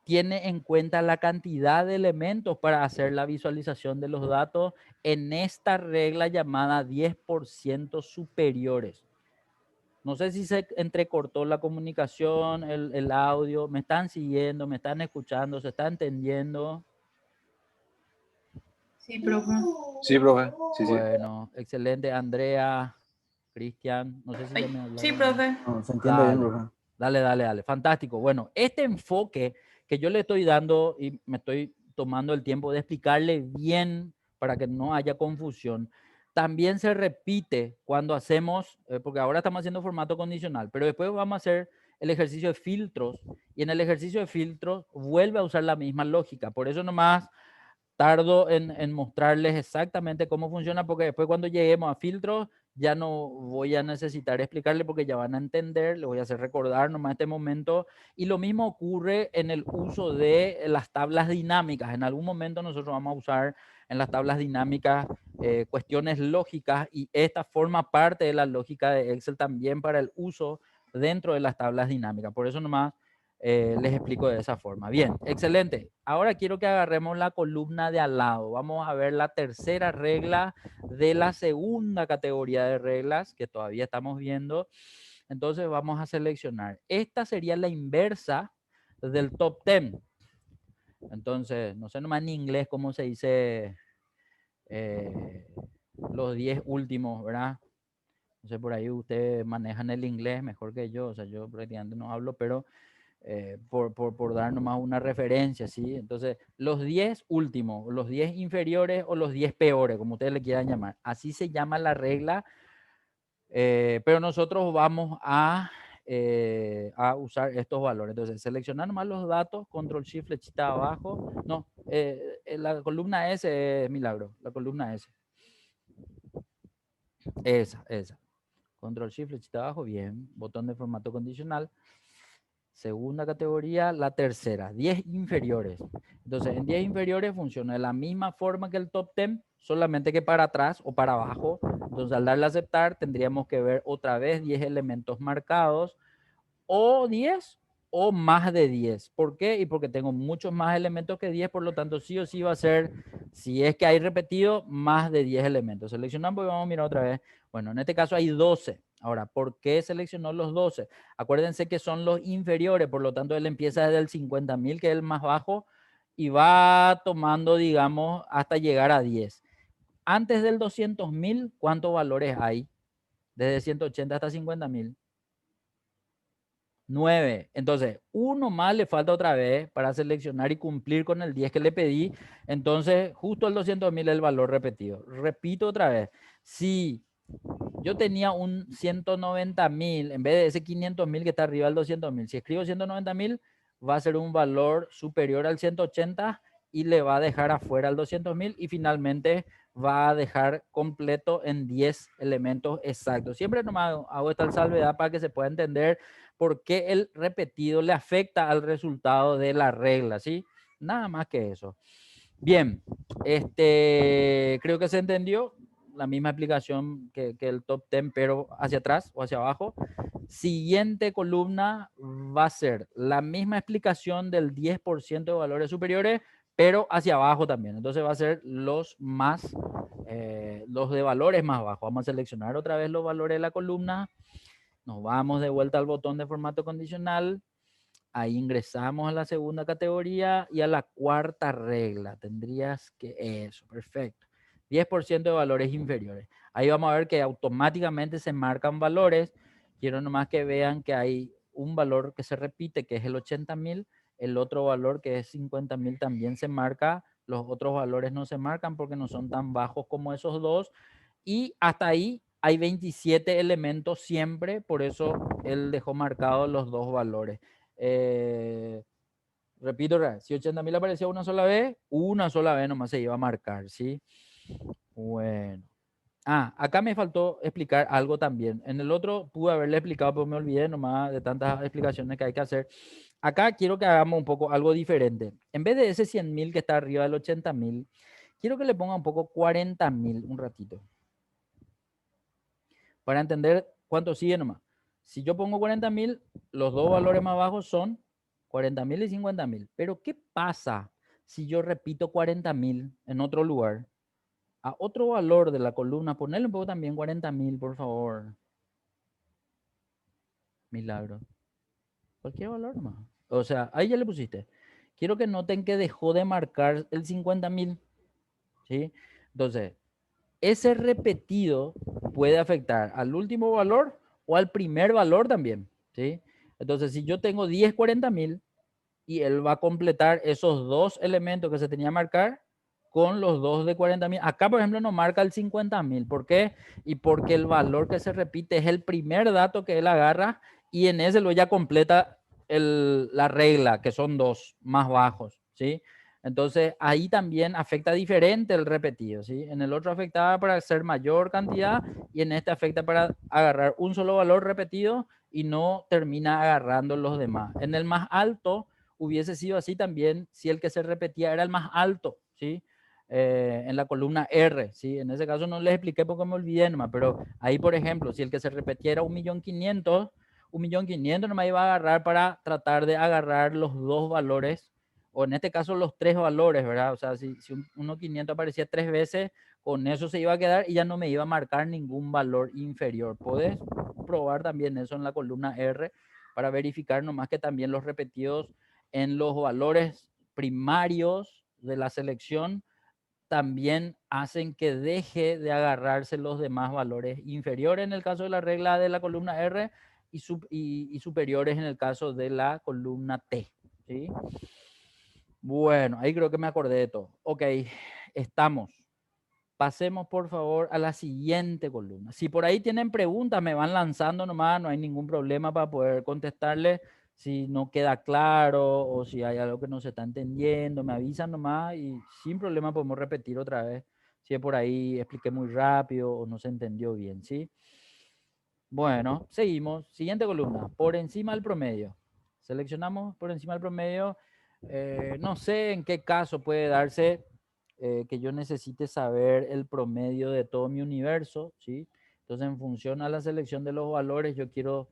tiene en cuenta la cantidad de elementos para hacer la visualización de los datos en esta regla llamada 10% superiores. No sé si se entrecortó la comunicación, el audio, me están siguiendo, me están escuchando, se está entendiendo. Sí, profe. Sí, profe. Sí, sí. Bueno, excelente, Andrea, Cristian, no sé si ya me Sí, hablaron. profe. No, se entiende bien, Dale, profe. dale, fantástico. Bueno, este enfoque que yo le estoy dando y me estoy tomando el tiempo de explicarle bien para que no haya confusión, también se repite cuando hacemos, porque ahora estamos haciendo formato condicional, pero después vamos a hacer el ejercicio de filtros y en el ejercicio de filtros vuelve a usar la misma lógica. Por eso nomás tardo en mostrarles exactamente cómo funciona, porque después cuando lleguemos a filtros ya no voy a necesitar explicarles porque ya van a entender, les voy a hacer recordar nomás este momento. Y lo mismo ocurre en el uso de las tablas dinámicas. En algún momento nosotros vamos a usar en las tablas dinámicas cuestiones lógicas y esta forma parte de la lógica de Excel también para el uso dentro de las tablas dinámicas. Por eso nomás les explico de esa forma. Bien, excelente. Ahora quiero que agarremos la columna de al lado. Vamos a ver la tercera regla de la segunda categoría de reglas que todavía estamos viendo. Entonces vamos a seleccionar. Esta sería la inversa del top 10. Entonces, no sé nomás en inglés cómo se dice eh, los 10 últimos, ¿verdad? No sé, por ahí ustedes manejan el inglés mejor que yo. O sea, yo prácticamente no hablo, pero por dar nomás una referencia, ¿sí? Entonces, los 10 últimos, los 10 inferiores o los 10 peores, como ustedes le quieran llamar. Así se llama la regla, pero nosotros vamos a usar estos valores. Entonces, seleccionar nomás los datos, control shift, flechita abajo. No, la columna S es Milagro, la columna S. Esa. Control shift, flechita abajo, bien. Botón de formato condicional. Segunda categoría, la tercera, 10 inferiores. Entonces, en 10 inferiores funciona de la misma forma que el top 10, solamente que para atrás o para abajo. Entonces, al darle a aceptar, tendríamos que ver otra vez 10 elementos marcados, o 10 o más de 10. ¿Por qué? Y porque tengo muchos más elementos que 10, por lo tanto, sí o sí va a ser, si es que hay repetido, más de 10 elementos. Seleccionamos y vamos a mirar otra vez. Bueno, en este caso hay 12. Ahora, ¿por qué seleccionó los 12? Acuérdense que son los inferiores, por lo tanto, él empieza desde el 50.000, que es el más bajo, y va tomando, digamos, hasta llegar a 10. Antes del 200.000, ¿cuántos valores hay? Desde 180 hasta 50.000. 9. Entonces, uno más le falta otra vez para seleccionar y cumplir con el 10 que le pedí. Entonces, justo el 200.000 es el valor repetido. Repito otra vez. Si yo tenía un 190.000, en vez de ese 500.000 que está arriba del 200.000, si escribo 190.000, va a ser un valor superior al 180 y le va a dejar afuera el 200.000 y finalmente va a dejar completo en 10 elementos exactos. Siempre nomás hago esta salvedad para que se pueda entender por qué el repetido le afecta al resultado de la regla, ¿sí? Nada más que eso. Bien, creo que se entendió la misma explicación que el top 10, pero hacia atrás o hacia abajo. Siguiente columna va a ser la misma explicación del 10% de valores superiores, pero hacia abajo también. Entonces va a ser los de valores más bajos. Vamos a seleccionar otra vez los valores de la columna. Nos vamos de vuelta al botón de formato condicional. Ahí ingresamos a la segunda categoría y a la cuarta regla. Tendrías que eso, perfecto. 10% de valores inferiores. Ahí vamos a ver que automáticamente se marcan valores. Quiero nomás que vean que hay un valor que se repite, que es el 80.000. El otro valor, que es 50.000, también se marca. Los otros valores no se marcan porque no son tan bajos como esos dos. Y hasta ahí hay 27 elementos siempre, por eso él dejó marcados los dos valores. Repito, si 80.000 aparecía una sola vez nomás se iba a marcar, ¿sí? Bueno. Acá me faltó explicar algo también. En el otro pude haberle explicado, pero me olvidé nomás de tantas explicaciones que hay que hacer. Acá quiero que hagamos un poco algo diferente. En vez de ese 100.000 que está arriba del 80.000, quiero que le ponga un poco 40.000 un ratito. Para entender cuánto sigue nomás. Si yo pongo 40.000, los dos valores más bajos son 40.000 y 50.000. Pero ¿qué pasa si yo repito 40.000 en otro lugar? A otro valor de la columna, ponerle un poco también 40.000, por favor. Milagro. Cualquier valor nomás. O sea, ahí ya le pusiste. Quiero que noten que dejó de marcar el 50.000. ¿Sí? Entonces, ese repetido puede afectar al último valor o al primer valor también, ¿sí? Entonces, si yo tengo 10 40.000 y él va a completar esos dos elementos que se tenía que marcar con los dos de 40.000. Acá, por ejemplo, nos marca el 50.000. ¿Por qué? Y porque el valor que se repite es el primer dato que él agarra y en ese lo ya completa la regla, que son dos más bajos, ¿sí? Entonces, ahí también afecta diferente el repetido, ¿sí? En el otro afectaba para hacer mayor cantidad y en este afecta para agarrar un solo valor repetido y no termina agarrando los demás. En el más alto hubiese sido así también si el que se repetía era el más alto, ¿sí? En la columna R, ¿sí? En ese caso no les expliqué porque me olvidé nomás, pero ahí, por ejemplo, si el que se repetía era 1.500.000, 1.500.000 nomás iba a agarrar para tratar de agarrar los dos valores, o en este caso los tres valores, ¿verdad? O sea, si 1.500 aparecía tres veces, con eso se iba a quedar y ya no me iba a marcar ningún valor inferior. Podés probar también eso en la columna R para verificar nomás que también los repetidos en los valores primarios de la selección también hacen que deje de agarrarse los demás valores inferiores en el caso de la regla de la columna R y superiores en el caso de la columna T, ¿sí? Bueno, ahí creo que me acordé de todo. Ok, estamos. Pasemos por favor a la siguiente columna. Si por ahí tienen preguntas, me van lanzando nomás, no hay ningún problema para poder contestarles. Si no queda claro o si hay algo que no se está entendiendo, me avisan nomás y sin problema podemos repetir otra vez. Si por ahí expliqué muy rápido o no se entendió bien, ¿sí? Bueno, seguimos. Siguiente columna, por encima del promedio. Seleccionamos por encima del promedio. No sé en qué caso puede darse que yo necesite saber el promedio de todo mi universo, ¿sí? Entonces, en función a la selección de los valores, yo quiero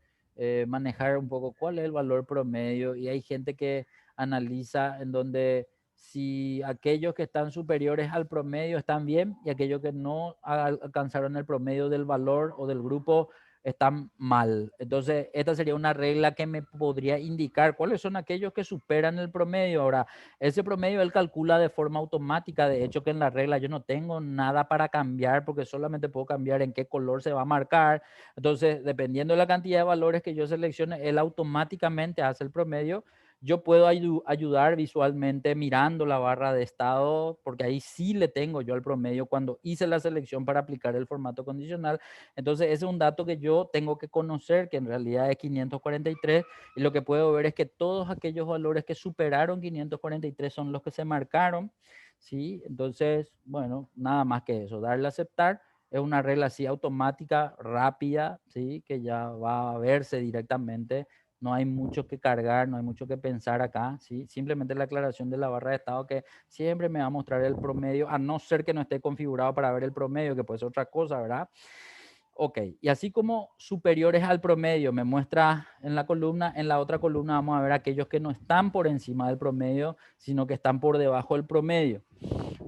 manejar un poco cuál es el valor promedio y hay gente que analiza en donde si aquellos que están superiores al promedio están bien y aquellos que no alcanzaron el promedio del valor o del grupo están mal. Entonces, esta sería una regla que me podría indicar cuáles son aquellos que superan el promedio. Ahora, ese promedio él calcula de forma automática. De hecho, que en la regla yo no tengo nada para cambiar porque solamente puedo cambiar en qué color se va a marcar. Entonces, dependiendo de la cantidad de valores que yo seleccione, él automáticamente hace el promedio. Yo puedo ayudar visualmente mirando la barra de estado, porque ahí sí le tengo yo el promedio cuando hice la selección para aplicar el formato condicional. Entonces, ese es un dato que yo tengo que conocer, que en realidad es 543, y lo que puedo ver es que todos aquellos valores que superaron 543 son los que se marcaron, ¿sí? Entonces, bueno, nada más que eso, darle a aceptar. Es una regla así automática, rápida, ¿sí? Que ya va a verse directamente. No hay mucho que cargar, no hay mucho que pensar acá, ¿sí? Simplemente la aclaración de la barra de estado que siempre me va a mostrar el promedio, a no ser que no esté configurado para ver el promedio, que puede ser otra cosa, ¿verdad? Ok, y así como superiores al promedio me muestra en la columna, en la otra columna vamos a ver aquellos que no están por encima del promedio, sino que están por debajo del promedio.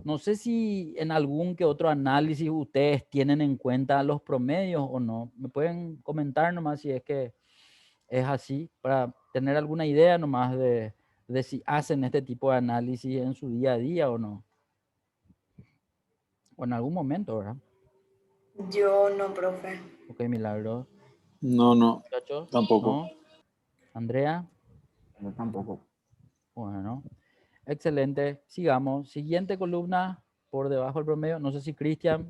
No sé si en algún que otro análisis ustedes tienen en cuenta los promedios o no. Me pueden comentar nomás si es que es así, para tener alguna idea nomás de si hacen este tipo de análisis en su día a día o no. O en algún momento, ¿verdad? Yo no, profe. Ok, Milagros. No, Muchachos, tampoco. ¿no? Andrea. Yo tampoco. Bueno, excelente. Sigamos. Siguiente columna por debajo del promedio. No sé si Cristian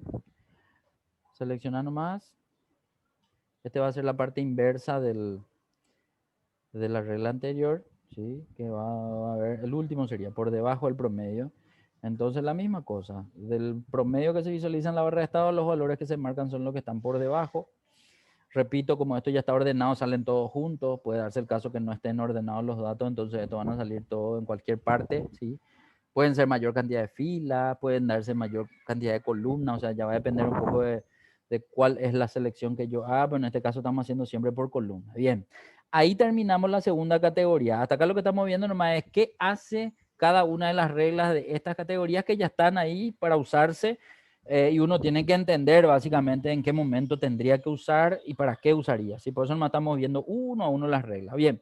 selecciona nomás. Este va a ser la parte inversa de la regla anterior, ¿sí? Que va a ver, el último sería por debajo del promedio. Entonces la misma cosa. Del promedio que se visualiza en la barra de estado, los valores que se marcan son los que están por debajo. Repito, como esto ya está ordenado, salen todos juntos. Puede darse el caso que no estén ordenados los datos, entonces estos van a salir todos en cualquier parte, ¿sí? Pueden ser mayor cantidad de filas, pueden darse mayor cantidad de columnas, o sea, ya va a depender un poco de cuál es la selección que yo haga, pero en este caso estamos haciendo siempre por columna. Bien, ahí terminamos la segunda categoría. Hasta acá lo que estamos viendo nomás es qué hace cada una de las reglas de estas categorías que ya están ahí para usarse, y uno tiene que entender básicamente en qué momento tendría que usar y para qué usaría. ¿Sí? Por eso nomás estamos viendo uno a uno las reglas. Bien,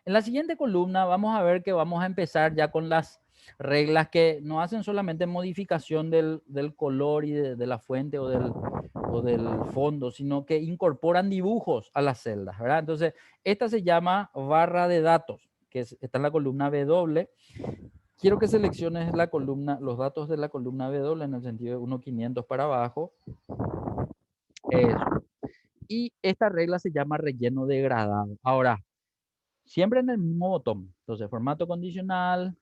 en la siguiente columna vamos a ver que vamos a empezar ya con las reglas que no hacen solamente modificación del color y de la fuente o del fondo, sino que incorporan dibujos a las celdas, ¿verdad? Entonces, esta se llama barra de datos, que está en la columna W. Quiero que selecciones la columna, los datos de la columna W en el sentido de 1.500 para abajo. Eso. Y esta regla se llama relleno degradado. Ahora, siempre en el mismo botón. Entonces, formato condicional,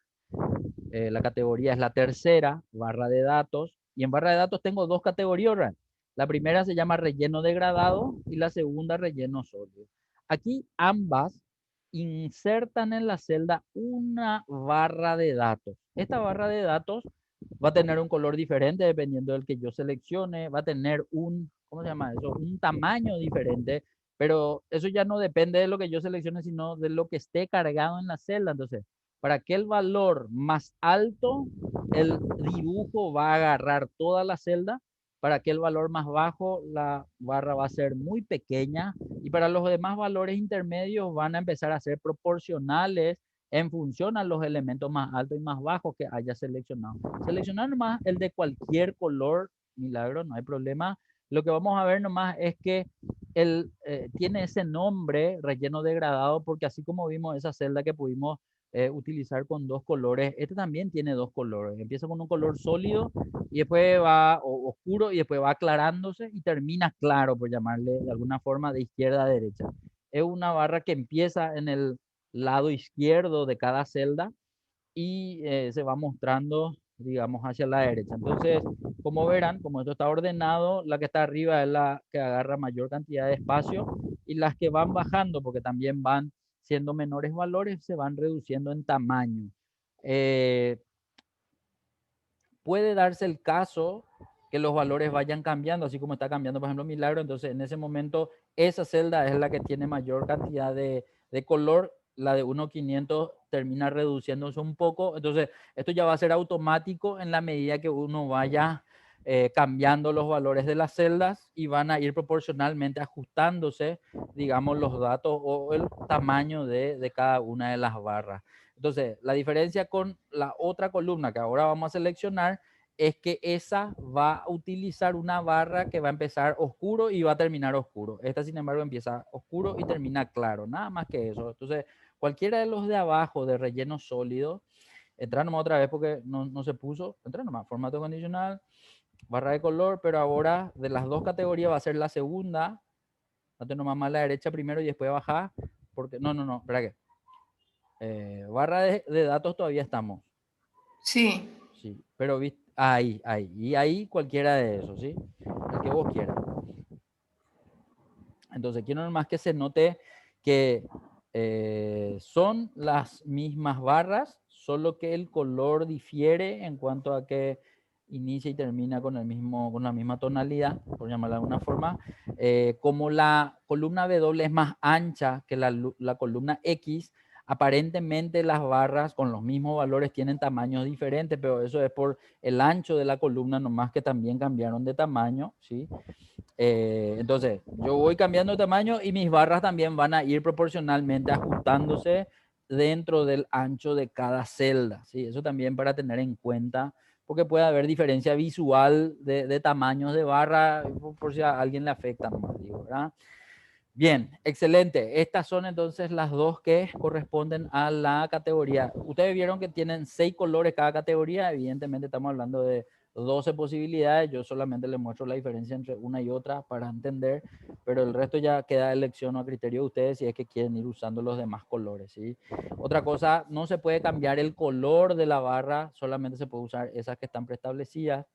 la categoría es la tercera, barra de datos. Y en barra de datos tengo dos categorías. La primera se llama relleno degradado y la segunda relleno sólido. Aquí ambas insertan en la celda una barra de datos. Esta barra de datos va a tener un color diferente dependiendo del que yo seleccione, va a tener un, ¿cómo se llama eso? Un tamaño diferente, pero eso ya no depende de lo que yo seleccione, sino de lo que esté cargado en la celda. Entonces, para aquel valor más alto, el dibujo va a agarrar toda la celda. Para aquel valor más bajo, la barra va a ser muy pequeña. Y para los demás valores intermedios van a empezar a ser proporcionales en función a los elementos más altos y más bajos que haya seleccionado. Seleccionar nomás el de cualquier color, Milagro, no hay problema. Lo que vamos a ver nomás es que él tiene ese nombre, relleno degradado, porque así como vimos esa celda que pudimos utilizar con dos colores, este también tiene dos colores. Empieza con un color sólido y después va oscuro y después va aclarándose y termina claro, por llamarle de alguna forma, de izquierda a derecha. Es una barra que empieza en el lado izquierdo de cada celda y se va mostrando, digamos, hacia la derecha. Entonces, como verán, como esto está ordenado, la que está arriba es la que agarra mayor cantidad de espacio y las que van bajando, porque también van siendo menores valores, se van reduciendo en tamaño. Puede darse el caso que los valores vayan cambiando, así como está cambiando, por ejemplo, Milagro. Entonces, en ese momento, esa celda es la que tiene mayor cantidad de color. La de 1.500 termina reduciéndose un poco. Entonces, esto ya va a ser automático en la medida que uno vaya cambiando los valores de las celdas y van a ir proporcionalmente ajustándose, digamos, los datos o el tamaño de cada una de las barras. Entonces, la diferencia con la otra columna que ahora vamos a seleccionar es que esa va a utilizar una barra que va a empezar oscuro y va a terminar oscuro. Esta, sin embargo, empieza oscuro y termina claro, nada más que eso. Entonces, cualquiera de los de abajo de relleno sólido, entra nomás otra vez porque no se puso, entra nomás, formato condicional, barra de color, pero ahora de las dos categorías va a ser la segunda. Date nomás más a la derecha primero y después bajar, porque no, ¿para qué? Barra de datos todavía estamos. Sí. Sí, pero ahí. Y ahí cualquiera de esos, ¿sí? El que vos quieras. Entonces, quiero nomás que se note que son las mismas barras, solo que el color difiere en cuanto a que inicia y termina con la misma tonalidad, por llamarla de alguna forma. Como la columna W es más ancha que la columna X, aparentemente las barras con los mismos valores tienen tamaños diferentes, pero eso es por el ancho de la columna, nomás que también cambiaron de tamaño, ¿sí? Entonces, yo voy cambiando de tamaño y mis barras también van a ir proporcionalmente ajustándose dentro del ancho de cada celda, ¿sí? Eso también para tener en cuenta, porque puede haber diferencia visual de tamaños de barra, por si a alguien le afecta nomás, digo, ¿verdad? Bien, excelente. Estas son entonces las dos que corresponden a la categoría. Ustedes vieron que tienen 6 colores cada categoría. Evidentemente estamos hablando de 12 posibilidades. Yo solamente les muestro la diferencia entre una y otra para entender, pero el resto ya queda a elección o a criterio de ustedes si es que quieren ir usando los demás colores, ¿sí? Otra cosa, no se puede cambiar el color de la barra, solamente se puede usar esas que están preestablecidas.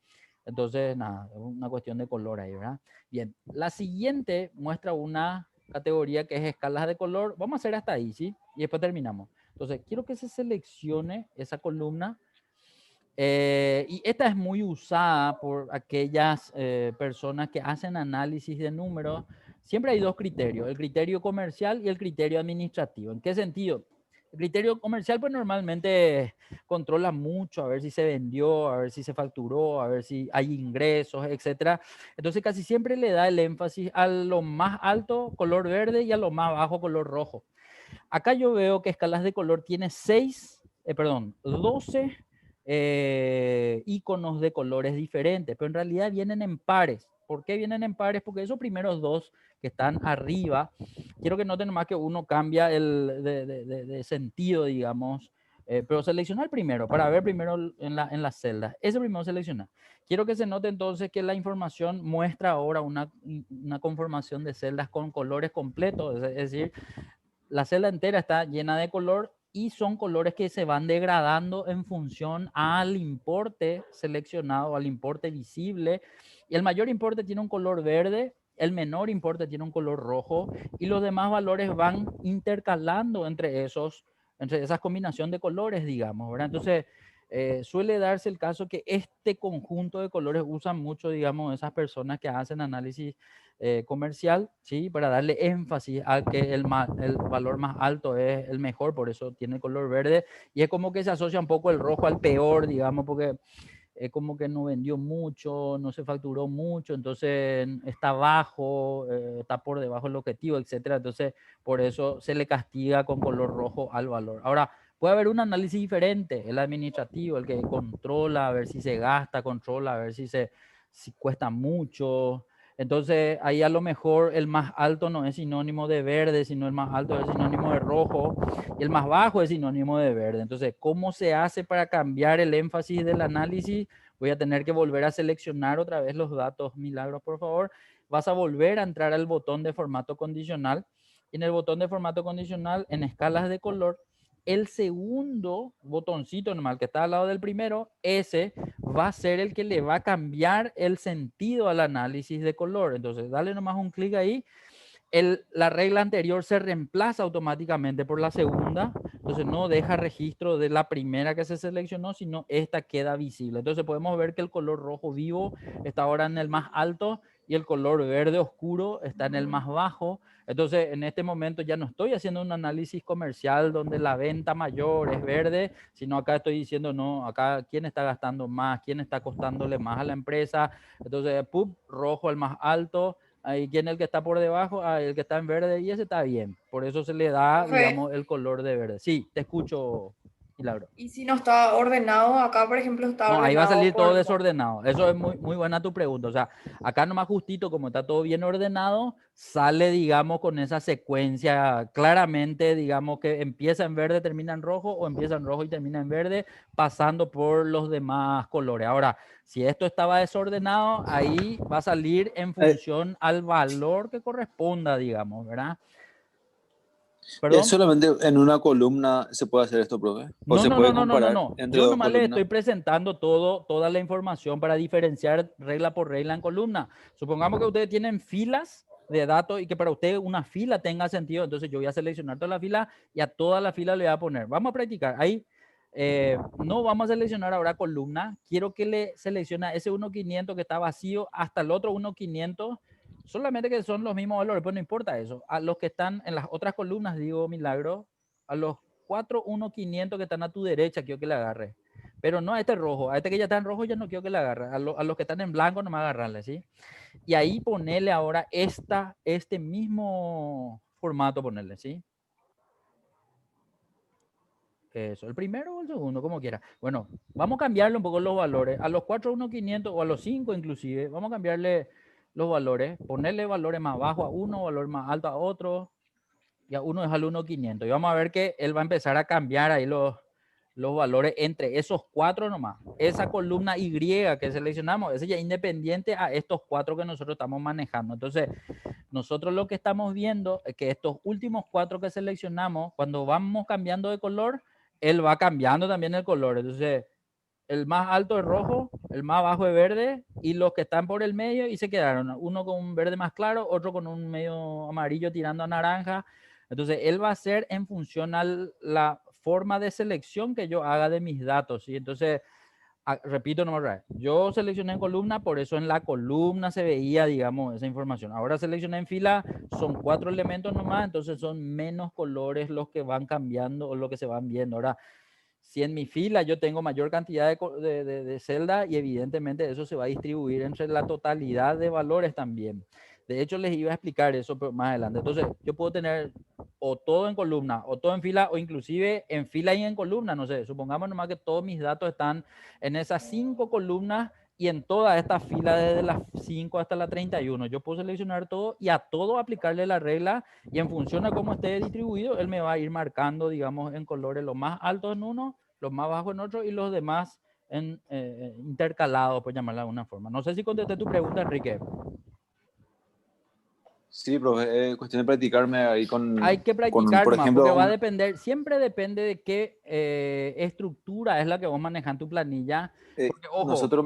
Entonces, nada, es una cuestión de color ahí, ¿verdad? Bien, la siguiente muestra una categoría que es escalas de color. Vamos a hacer hasta ahí, ¿sí? Y después terminamos. Entonces, quiero que se seleccione esa columna. Y esta es muy usada por aquellas personas que hacen análisis de números. Siempre hay dos criterios, el criterio comercial y el criterio administrativo. ¿En qué sentido? El criterio comercial pues normalmente controla mucho, a ver si se vendió, a ver si se facturó, a ver si hay ingresos, etcétera. Entonces casi siempre le da el énfasis a lo más alto color verde y a lo más bajo color rojo. Acá yo veo que escalas de color tiene 12 iconos de colores diferentes, pero en realidad vienen en pares. ¿Por qué vienen en pares? Porque esos primeros dos que están arriba, quiero que noten más que uno cambia de sentido, digamos, pero selecciona el primero para ver primero en la celda. Ese primero selecciona. Quiero que se note entonces que la información muestra ahora una conformación de celdas con colores completos, es decir, la celda entera está llena de color y son colores que se van degradando en función al importe seleccionado, al importe visible. Y el mayor importe tiene un color verde, el menor importe tiene un color rojo y los demás valores van intercalando entre esas combinación de colores, digamos, ¿verdad? Entonces, suele darse el caso que este conjunto de colores usan mucho, digamos, esas personas que hacen análisis comercial, ¿sí? Para darle énfasis a que el valor más alto es el mejor, por eso tiene el color verde, y es como que se asocia un poco el rojo al peor, digamos, porque es como que no vendió mucho, no se facturó mucho, entonces está bajo, está por debajo del objetivo, etcétera. Entonces, por eso se le castiga con color rojo al valor. Ahora, puede haber un análisis diferente, el administrativo, el que controla a ver si se gasta, controla a ver si cuesta mucho. Entonces, ahí a lo mejor el más alto no es sinónimo de verde, sino el más alto es sinónimo de rojo y el más bajo es sinónimo de verde. Entonces, ¿cómo se hace para cambiar el énfasis del análisis? Voy a tener que volver a seleccionar otra vez los datos. Milagros, por favor. Vas a volver a entrar al botón de formato condicional. Y en el botón de formato condicional, en escalas de color, el segundo botoncito normal que está al lado del primero, ese va a ser el que le va a cambiar el sentido al análisis de color. Entonces, dale nomás un clic ahí. La regla anterior se reemplaza automáticamente por la segunda, entonces no deja registro de la primera que se seleccionó, sino esta queda visible. Entonces podemos ver que el color rojo vivo está ahora en el más alto y el color verde oscuro está en el más bajo. Entonces, en este momento ya no estoy haciendo un análisis comercial donde la venta mayor es verde, sino acá estoy diciendo, no, acá quién está gastando más, quién está costándole más a la empresa. Entonces, rojo el más alto, ahí quién es el que está por debajo, el que está en verde y ese está bien. Por eso se le da, Profe, digamos, el color de verde. Sí, te escucho, Milagro. y si no está ordenado, acá por ejemplo está No, ahí va a ordenado salir todo por... desordenado. Eso es muy, muy buena tu pregunta. O sea, acá nomás justito, como está todo bien ordenado, sale, digamos, con esa secuencia claramente, digamos, que empieza en verde, termina en rojo, o empieza en rojo y termina en verde, pasando por los demás colores. Ahora, si esto estaba desordenado, ahí va a salir en Eh, función al valor que corresponda, digamos, ¿verdad? ¿Es Perdón. solamente en una columna se puede hacer esto, profe? ¿O No, se no, no, puede no, no, no, comparar no. entre Yo dos nomás le columnas? estoy presentando toda la información para diferenciar regla por regla en columna. Supongamos que ustedes tienen filas de datos y que para usted una fila tenga sentido, entonces yo voy a seleccionar toda la fila y a toda la fila le voy a poner. Vamos a practicar. Ahí no vamos a seleccionar ahora columna. Quiero que le seleccione ese 1.500 que está vacío hasta el otro 1.500. Solamente que son los mismos valores, pues no importa eso. A los que están en las otras columnas, digo Milagro, a los 4, 1, 500 que están a tu derecha, quiero que le agarre. Pero no a este rojo, a este que ya está en rojo, ya no quiero que le agarre. A los que están en blanco, no me agarrarle, ¿sí? Y ahí ponerle ahora este mismo formato, ponerle, ¿sí? Eso, el primero o el segundo, como quiera. Bueno, vamos a cambiarle un poco los valores. A los 4, 1, 500 o a los 5 inclusive, vamos a cambiarle los valores, ponerle valores más bajos a uno, valor más alto a otro, y a uno dejarle 1.500. Y vamos a ver que él va a empezar a cambiar ahí los valores entre esos cuatro nomás. Esa columna Y que seleccionamos, ese ya es independiente a estos cuatro que nosotros estamos manejando. Entonces, nosotros lo que estamos viendo es que estos últimos cuatro que seleccionamos, cuando vamos cambiando de color, él va cambiando también el color. Entonces, el más alto es rojo, el más bajo es verde y los que están por el medio y se quedaron, uno con un verde más claro, otro con un medio amarillo tirando a naranja. Entonces, él va a ser en función a la forma de selección que yo haga de mis datos, ¿sí? Entonces, repito nomás, yo seleccioné en columna, por eso en la columna se veía, digamos, esa información. Ahora seleccioné en fila, son 4 elementos nomás, entonces son menos colores los que van cambiando o lo que se van viendo. Ahora, si en mi fila yo tengo mayor cantidad de celdas y evidentemente eso se va a distribuir entre la totalidad de valores también. De hecho, les iba a explicar eso más adelante. Entonces, yo puedo tener o todo en columna, o todo en fila, o inclusive en fila y en columna. No sé, supongamos nomás que todos mis datos están en esas 5 columnas y en toda esta fila desde las 5 hasta la 31. Yo puedo seleccionar todo y a todo aplicarle la regla y en función a cómo esté distribuido, él me va a ir marcando, digamos, en colores los más altos en uno, los más bajos en otro y los demás en, intercalados, por llamarla de alguna forma. No sé si contesté tu pregunta, Enrique. Sí, profe, es cuestión de practicarme ahí Hay que con practicar por nomás, porque ejemplo, va a depender, siempre depende de qué estructura es la que vos manejas en tu planilla. Porque, ojo, nosotros,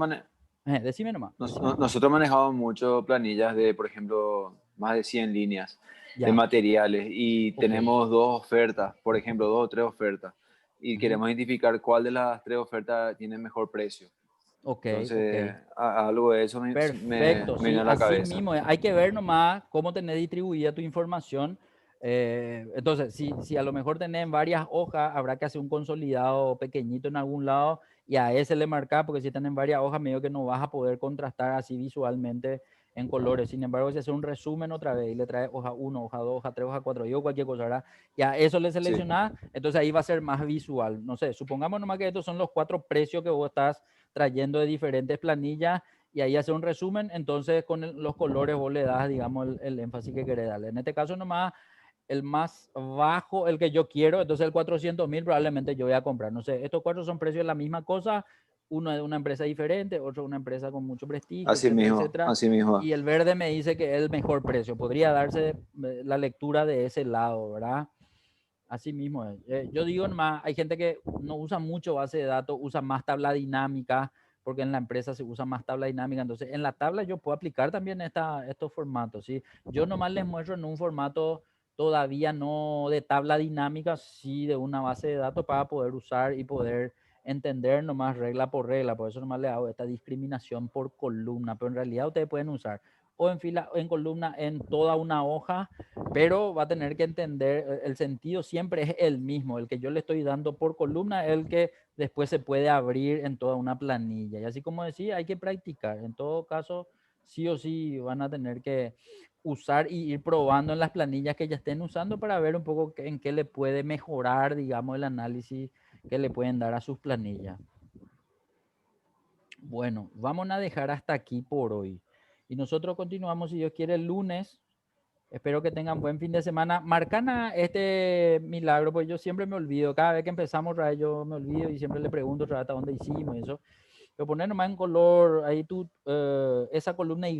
decime nomás, nosotros manejamos mucho planillas de, por ejemplo, más de 100 líneas de ya, materiales y ok. tenemos dos ofertas, por ejemplo, dos o tres ofertas, y Ujú. queremos identificar cuál de las tres ofertas tiene mejor precio. Ok, ok. Entonces, algo de eso Perfecto, me vino sí, a la así cabeza. mismo. Hay que ver nomás cómo tenés distribuida tu información. Entonces, si a lo mejor tenés varias hojas, habrá que hacer un consolidado pequeñito en algún lado y a ese le marcar, porque si tienen varias hojas, medio que no vas a poder contrastar así visualmente en colores. Sin embargo, si hace un resumen otra vez y le traes hoja 1, hoja 2, hoja 3, hoja 4, digo cualquier cosa, ¿verdad? Y a eso le Sí, seleccionás, entonces ahí va a ser más visual. No sé, supongamos nomás que estos son los 4 precios que vos estás trayendo de diferentes planillas y ahí hace un resumen, entonces con los colores vos le das, digamos, el énfasis que querés darle. En este caso nomás, el más bajo, el que yo quiero, entonces el 400.000 probablemente yo voy a comprar. No sé, estos cuatro son precios de la misma cosa, uno de una empresa diferente, otro de una empresa con mucho prestigio, así etcétera, mismo, etcétera. así mismo. Y el verde me dice que es el mejor precio. Podría darse la lectura de ese lado, ¿verdad? Así mismo es. Yo digo nomás, hay gente que no usa mucho base de datos, usa más tabla dinámica, porque en la empresa se usa más tabla dinámica. Entonces, en la tabla yo puedo aplicar también estos formatos, ¿sí? Yo nomás les muestro en un formato todavía no de tabla dinámica, sí de una base de datos para poder usar y poder entender nomás regla por regla. Por eso nomás le hago esta discriminación por columna, pero en realidad ustedes pueden usar o en fila, en columna, en toda una hoja, pero va a tener que entender, el sentido siempre es el mismo, el que yo le estoy dando por columna es el que después se puede abrir en toda una planilla. Y así como decía, hay que practicar. En todo caso, sí o sí van a tener que usar y ir probando en las planillas que ya estén usando para ver un poco en qué le puede mejorar, digamos, el análisis que le pueden dar a sus planillas. Bueno, vamos a dejar hasta aquí por hoy. Y nosotros continuamos, si Dios quiere, el lunes. Espero que tengan buen fin de semana. Marcana este milagro, pues yo siempre me olvido. Cada vez que empezamos, yo me olvido y siempre le pregunto hasta dónde hicimos y eso. Pero poner nomás en color ahí esa columna Y